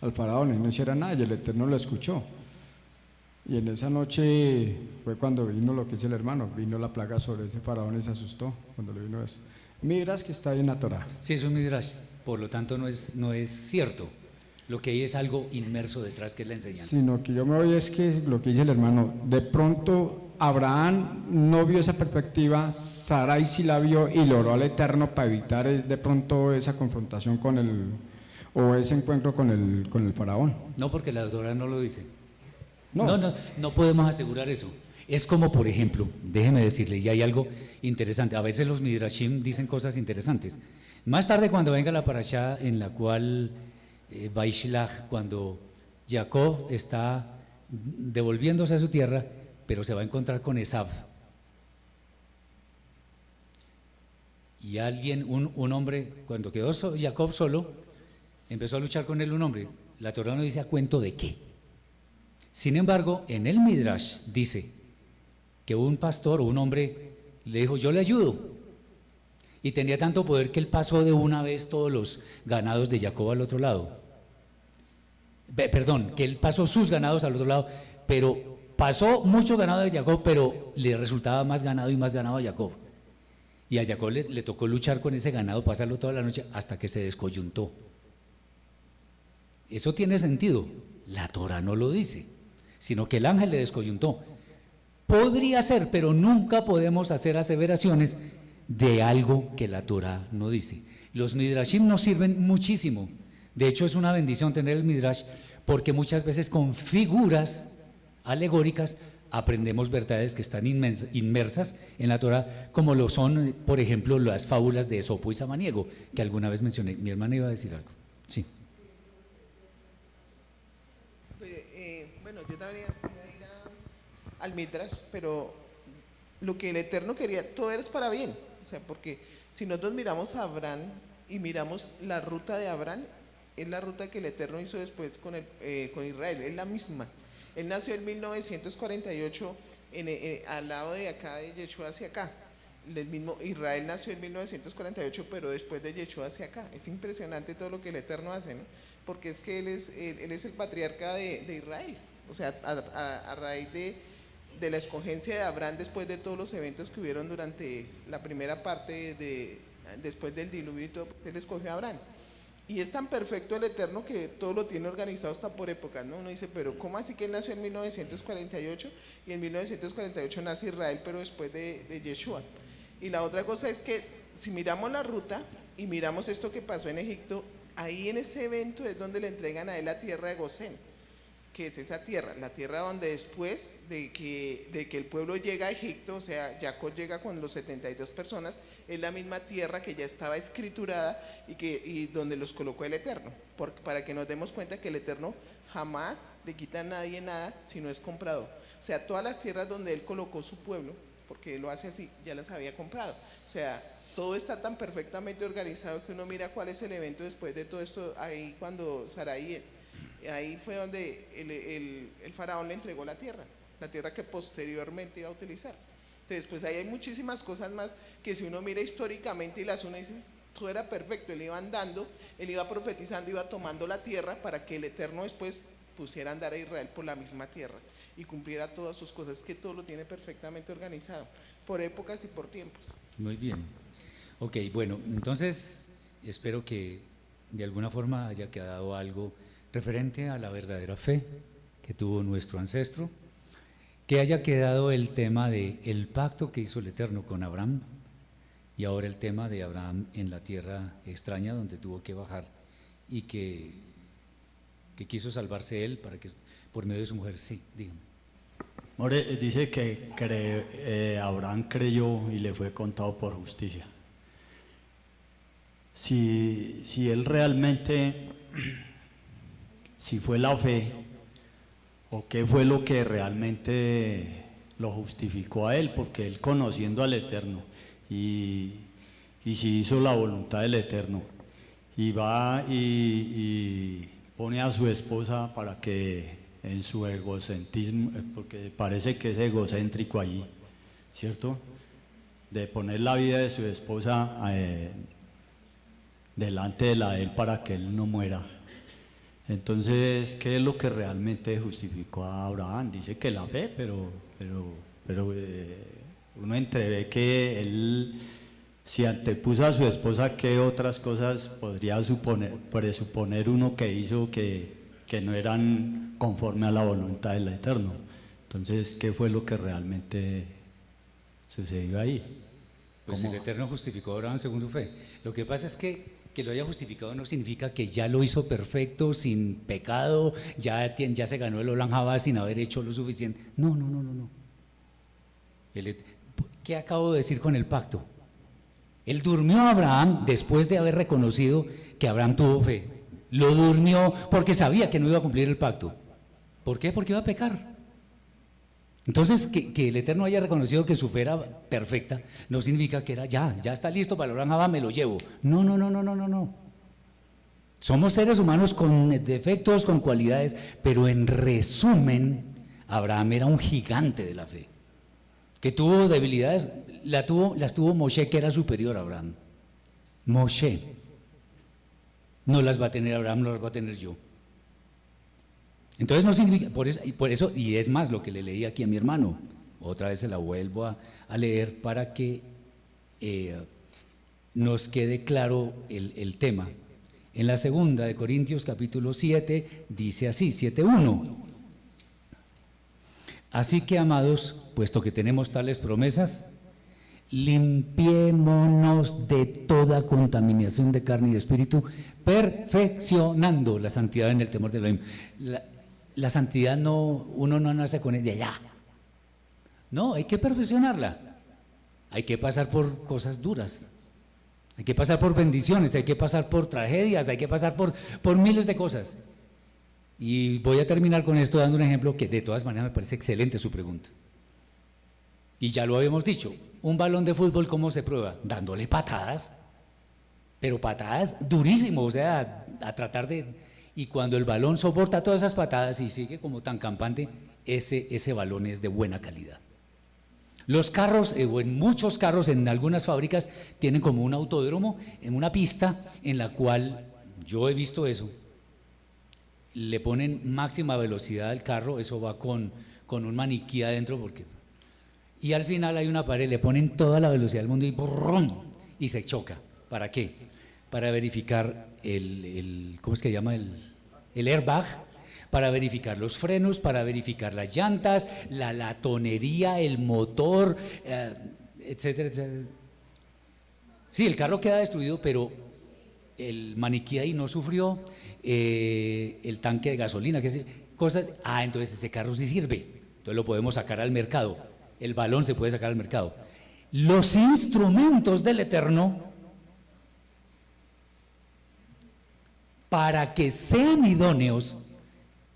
al faraón, y no hiciera nada, y el Eterno lo escuchó. Y en esa noche fue cuando vino lo que dice el hermano, vino la plaga sobre ese faraón y se asustó cuando le vino eso. Midrash que está ahí en la Torah. Sí, es un midrash, por lo tanto no es cierto. Lo que hay es algo inmerso detrás, que es la enseñanza. Sino que yo me voy es que lo que dice el hermano, de pronto Abraham no vio esa perspectiva, Sarai sí la vio y le oró al Eterno para evitar de pronto esa confrontación o ese encuentro con el faraón. No, porque la Torah no lo dice. No podemos asegurar eso. Es como, por ejemplo, déjeme decirle, y hay algo interesante, a veces los midrashim dicen cosas interesantes. Más tarde, cuando venga la parashá en la cual Vaishlach, cuando Jacob está devolviéndose a su tierra, pero se va a encontrar con Esav. Y alguien, un hombre, cuando quedó Jacob solo, empezó a luchar con él un hombre. La Torá no dice a cuento de qué. Sin embargo, en el Midrash dice que un pastor o un hombre le dijo: yo le ayudo. Y tenía tanto poder que él pasó de una vez todos los ganados de Jacob al otro lado. Perdón, que él pasó sus ganados al otro lado, pero pasó mucho ganado de Jacob, pero le resultaba más ganado y más ganado a Jacob. Y a Jacob le tocó luchar con ese ganado, pasarlo toda la noche hasta que se descoyuntó. Eso tiene sentido. La Torá no lo dice, sino que el ángel le descoyuntó. Podría ser, pero nunca podemos hacer aseveraciones de algo que la Torá no dice. Los midrashim nos sirven muchísimo. De hecho, es una bendición tener el midrash, porque muchas veces con figuras alegóricas aprendemos verdades que están inmersas en la Torá, como lo son, por ejemplo, las fábulas de Esopo y Samaniego, que alguna vez mencioné. Mi hermana iba a decir algo. Sí. Bueno, yo también iba a ir al Midrash, pero lo que el Eterno quería, todo era para bien. O sea, porque si nosotros miramos a Abraham y miramos la ruta de Abraham, es la ruta que el Eterno hizo después con Israel, es la misma. Él nació en 1948 al lado de acá, de Yeshua hacia acá. El mismo Israel nació en 1948, pero después de Yeshua hacia acá. Es impresionante todo lo que el Eterno hace, ¿no? Porque es que él es el patriarca de Israel. O sea, a raíz de la escogencia de Abraham, después de todos los eventos que hubieron durante la primera parte después del diluvio y todo, él escogió a Abraham. Y es tan perfecto el Eterno que todo lo tiene organizado hasta por épocas, ¿no? Uno dice, pero ¿cómo así que él nació en 1948? Y en 1948 nace Israel, pero después de Yeshua. Y la otra cosa es que si miramos la ruta y miramos esto que pasó en Egipto, ahí en ese evento es donde le entregan a él la tierra de Gosén, que es esa tierra, la tierra donde después de que el pueblo llega a Egipto, o sea, Jacob llega con los 72 personas, es la misma tierra que ya estaba escriturada y donde los colocó el Eterno, para que nos demos cuenta que el Eterno jamás le quita a nadie nada si no es comprado. O sea, todas las tierras donde él colocó su pueblo, porque él lo hace así, ya las había comprado. O sea, todo está tan perfectamente organizado que uno mira cuál es el evento después de todo esto, ahí cuando Sarai, ahí fue donde el faraón le entregó la tierra que posteriormente iba a utilizar. Entonces, pues ahí hay muchísimas cosas más que si uno mira históricamente y las uno dice, todo era perfecto, él iba andando, él iba profetizando, iba tomando la tierra para que el Eterno después pusiera a andar a Israel por la misma tierra y cumpliera todas sus cosas, que todo lo tiene perfectamente organizado, por épocas y por tiempos. Muy bien. Ok, bueno, entonces espero que de alguna forma haya quedado algo referente a la verdadera fe que tuvo nuestro ancestro, que haya quedado el tema del pacto que hizo el Eterno con Abraham y ahora el tema de Abraham en la tierra extraña donde tuvo que bajar y que quiso salvarse él para que por medio de su mujer. Sí, dígame. More, dice que Abraham creyó y le fue contado por justicia. Si él realmente, si fue la fe o qué fue lo que realmente lo justificó a él, porque él conociendo al Eterno y si hizo la voluntad del Eterno y va y pone a su esposa para que en su egocentrismo, porque parece que es egocéntrico allí, ¿cierto? De poner la vida de su esposa delante de la de él para que él no muera. Entonces, ¿qué es lo que realmente justificó a Abraham? Dice que la fe, pero uno entrevé que él, si antepuso a su esposa, ¿qué otras cosas podría presuponer uno que hizo que no eran conforme a la voluntad del Eterno? Entonces, ¿qué fue lo que realmente sucedió ahí? Pues el Eterno justificó a Abraham según su fe. Lo que pasa es que lo haya justificado no significa que ya lo hizo perfecto, sin pecado, ya se ganó el Olam Jabá sin haber hecho lo suficiente. No. ¿Qué acabo de decir con el pacto? Él durmió a Abraham después de haber reconocido que Abraham tuvo fe. Lo durmió porque sabía que no iba a cumplir el pacto. ¿Por qué? Porque iba a pecar. Entonces, que el Eterno haya reconocido que su fe era perfecta, no significa que era ya está listo para Abraham, me lo llevo. No. Somos seres humanos con defectos, con cualidades, pero en resumen, Abraham era un gigante de la fe, que tuvo debilidades, las tuvo Moshe, que era superior a Abraham. Moshe no las va a tener Abraham, no las va a tener yo. Entonces no significa, por eso, y es más lo que le leí aquí a mi hermano, otra vez se la vuelvo a leer para que nos quede claro el tema. En la segunda de Corintios capítulo 7 dice así, 7:1. Así que, amados, puesto que tenemos tales promesas, limpiémonos de toda contaminación de carne y de espíritu, perfeccionando la santidad en el temor de Elohim. La santidad uno no nace con ella ya. No, hay que perfeccionarla. Hay que pasar por cosas duras. Hay que pasar por bendiciones, hay que pasar por tragedias, hay que pasar por miles de cosas. Y voy a terminar con esto dando un ejemplo que de todas maneras me parece excelente su pregunta. Y ya lo habíamos dicho, un balón de fútbol, ¿cómo se prueba? Dándole patadas, pero patadas durísimo, o sea, a tratar de... Y cuando el balón soporta todas esas patadas y sigue como tan campante, ese balón es de buena calidad. Los carros, o en muchos carros, en algunas fábricas, tienen como un autódromo, en una pista en la cual, yo he visto eso, le ponen máxima velocidad al carro, eso va con un maniquí adentro, y al final hay una pared, le ponen toda la velocidad del mundo y ¡brum! Y se choca. ¿Para qué? Para verificar ¿cómo es que se llama? El airbag, para verificar los frenos, para verificar las llantas, la latonería, el motor, etcétera, etcétera. Sí, el carro queda destruido, pero el maniquí ahí no sufrió, el tanque de gasolina, cosas. Entonces ese carro sí sirve, entonces lo podemos sacar al mercado, el balón se puede sacar al mercado. Los instrumentos del Eterno, para que sean idóneos,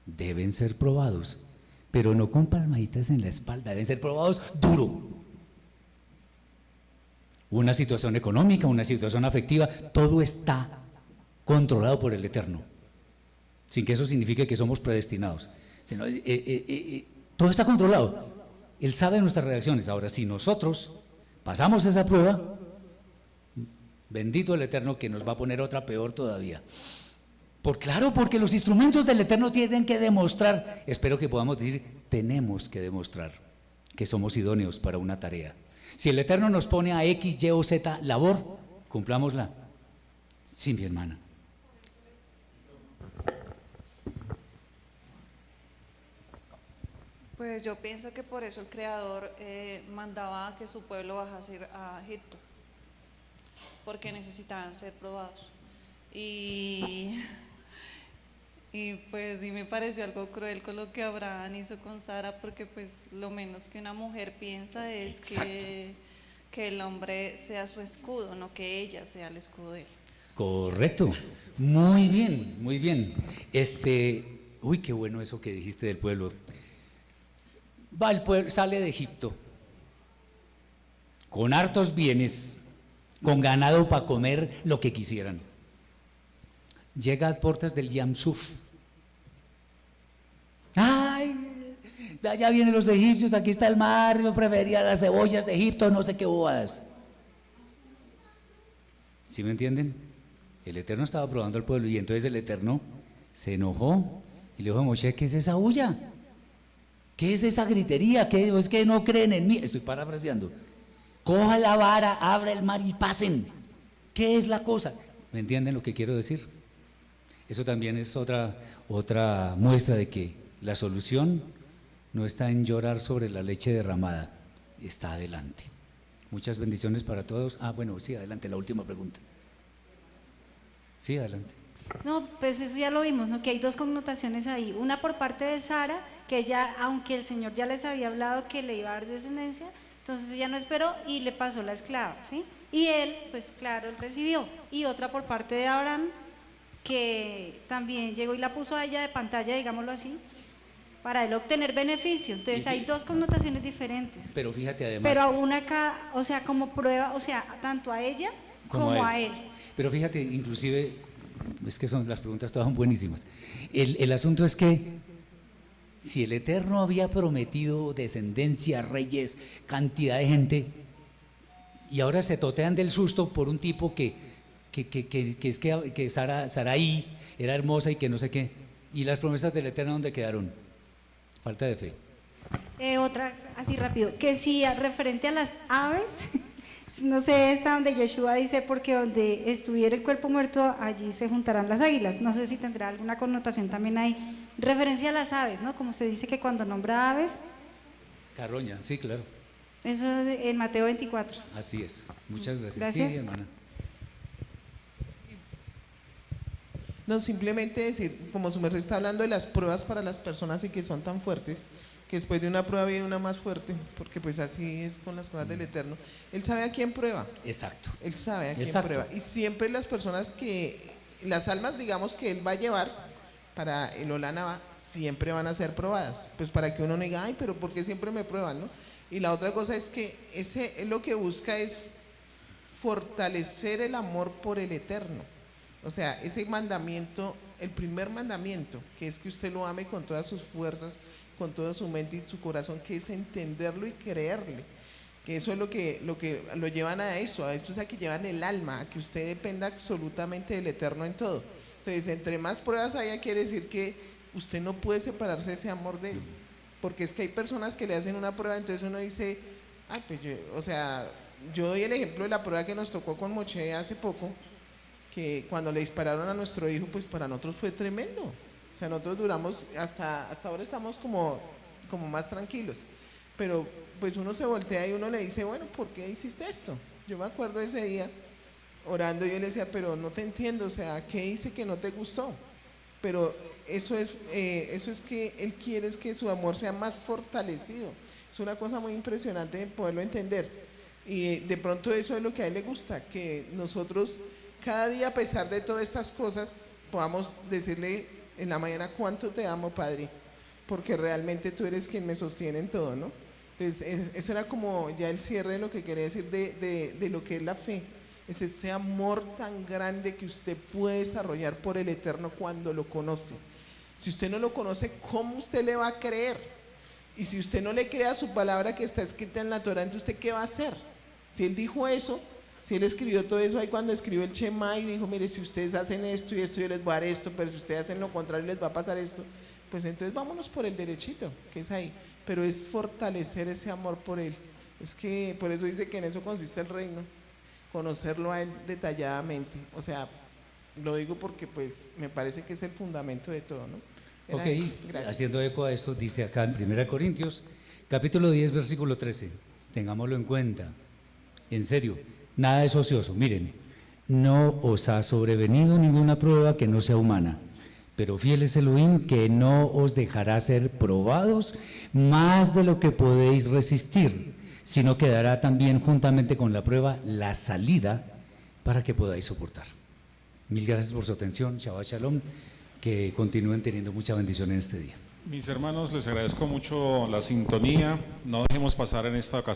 deben ser probados, pero no con palmaditas en la espalda, deben ser probados duro. Una situación económica, una situación afectiva, todo está controlado por el Eterno, sin que eso signifique que somos predestinados. Todo está controlado, Él sabe nuestras reacciones. Ahora, si nosotros pasamos esa prueba, bendito el Eterno, que nos va a poner otra peor todavía. Claro, porque los instrumentos del Eterno tienen que demostrar, espero que podamos decir, tenemos que demostrar que somos idóneos para una tarea. Si el Eterno nos pone a X, Y o Z labor, cumplámosla. Sí, mi hermana. Pues yo pienso que por eso el Creador mandaba que su pueblo bajase a Egipto, porque necesitaban ser probados. Y pues sí me pareció algo cruel con lo que Abraham hizo con Sara, porque pues lo menos que una mujer piensa es que el hombre sea su escudo, no que ella sea el escudo de él. Correcto, muy bien, muy bien. Uy, qué bueno eso que dijiste del pueblo. Va el pueblo, sale de Egipto con hartos bienes, con ganado para comer lo que quisieran. Llega a puertas del Yamsuf. ¡Ay! Allá vienen los egipcios, aquí está el mar, yo prefería las cebollas de Egipto, no sé qué bobadas. ¿Sí me entienden? El Eterno estaba probando al pueblo y entonces el Eterno se enojó y le dijo a Moshe: ¿qué es esa bulla? ¿Qué es esa gritería? ¿Qué es que no creen en mí? Estoy parafraseando. Coja la vara, abra el mar y pasen. ¿Qué es la cosa? ¿Me entienden lo que quiero decir? Eso también es otra muestra de que la solución no está en llorar sobre la leche derramada, está adelante. Muchas bendiciones para todos. Bueno, sí, adelante, la última pregunta. Sí, adelante. No, pues eso ya lo vimos, ¿no? Que hay dos connotaciones ahí. Una por parte de Sara, que ella, aunque el Señor ya les había hablado que le iba a dar descendencia, entonces ella no esperó y le pasó la esclava, ¿sí? Y él, pues claro, él recibió. Y otra por parte de Abraham, que también llegó y la puso a ella de pantalla, digámoslo así, para él obtener beneficio. Entonces hay dos connotaciones diferentes. Pero fíjate además… Pero aún acá, o sea, como prueba, o sea, tanto a ella como a él. Pero fíjate, inclusive, es que las preguntas todas son buenísimas. El asunto es que si el Eterno había prometido descendencia, reyes, cantidad de gente, y ahora se totean del susto por un tipo que Sarai era hermosa y que no sé qué, y las promesas del Eterno, ¿dónde quedaron? Falta de fe. Otra, así rápido, que si referente a las aves, no sé, está donde Yeshua dice, porque donde estuviera el cuerpo muerto, allí se juntarán las águilas. No sé si tendrá alguna connotación también ahí, referencia a las aves, ¿no? Como se dice que cuando nombra aves… Carroña, sí, claro. Eso en Mateo 24. Así es. Muchas gracias. Gracias. Sí, hermana. No, simplemente decir, como su merced está hablando de las pruebas para las personas y que son tan fuertes, que después de una prueba viene una más fuerte, porque pues así es con las cosas del Eterno. Él sabe a quién prueba. Exacto. Él sabe a quién Exacto. prueba. Y siempre las personas las almas, digamos, que él va a llevar para el Olanaba, siempre van a ser probadas. Pues para que uno no diga, ay, pero ¿por qué siempre me prueban, no? Y la otra cosa es que él lo que busca es fortalecer el amor por el Eterno. O sea, ese mandamiento, el primer mandamiento, que es que usted lo ame con todas sus fuerzas, con toda su mente y su corazón, que es entenderlo y creerle. Que eso es lo que lo llevan a eso. A esto es a que llevan el alma, a que usted dependa absolutamente del Eterno en todo. Entonces, entre más pruebas haya, quiere decir que usted no puede separarse de ese amor de él. Porque es que hay personas que le hacen una prueba, entonces uno dice, ay, pues yo doy el ejemplo de la prueba que nos tocó con Moche hace poco, que cuando le dispararon a nuestro hijo, pues para nosotros fue tremendo. O sea, nosotros duramos, hasta ahora estamos como más tranquilos. Pero pues uno se voltea y uno le dice, bueno, ¿por qué hiciste esto? Yo me acuerdo ese día orando, yo le decía, pero no te entiendo, o sea, ¿qué hice que no te gustó? Pero eso es que él quiere es que su amor sea más fortalecido. Es una cosa muy impresionante de poderlo entender. Y de pronto eso es lo que a él le gusta, que nosotros cada día, a pesar de todas estas cosas, podamos decirle en la mañana cuánto te amo, Padre, porque realmente tú eres quien me sostiene en todo, ¿no? Entonces, eso era como ya el cierre de lo que quería decir de lo que es la fe. Es ese amor tan grande que usted puede desarrollar por el Eterno cuando lo conoce. Si usted no lo conoce, ¿cómo usted le va a creer? Y si usted no le crea su palabra que está escrita en la Torah, entonces ¿usted qué va a hacer? Si él dijo eso, si él escribió todo eso ahí cuando escribió el Shema y dijo, mire, si ustedes hacen esto y esto, yo les voy a dar esto, pero si ustedes hacen lo contrario, les va a pasar esto, pues entonces vámonos por el derechito, que es ahí. Pero es fortalecer ese amor por él. Es que por eso dice que en eso consiste el reino, conocerlo a él detalladamente. O sea, lo digo porque pues me parece que es el fundamento de todo, ¿no? Ok, haciendo eco a esto, dice acá en 1 Corintios, capítulo 10, versículo 13, tengámoslo en cuenta, en serio, nada es ocioso. Miren, no os ha sobrevenido ninguna prueba que no sea humana, pero fiel es Elohim, que no os dejará ser probados más de lo que podéis resistir, sino que dará también juntamente con la prueba la salida para que podáis soportar. Mil gracias por su atención, Shabbat Shalom, que continúen teniendo mucha bendición en este día. Mis hermanos, les agradezco mucho la sintonía, no dejemos pasar en esta ocasión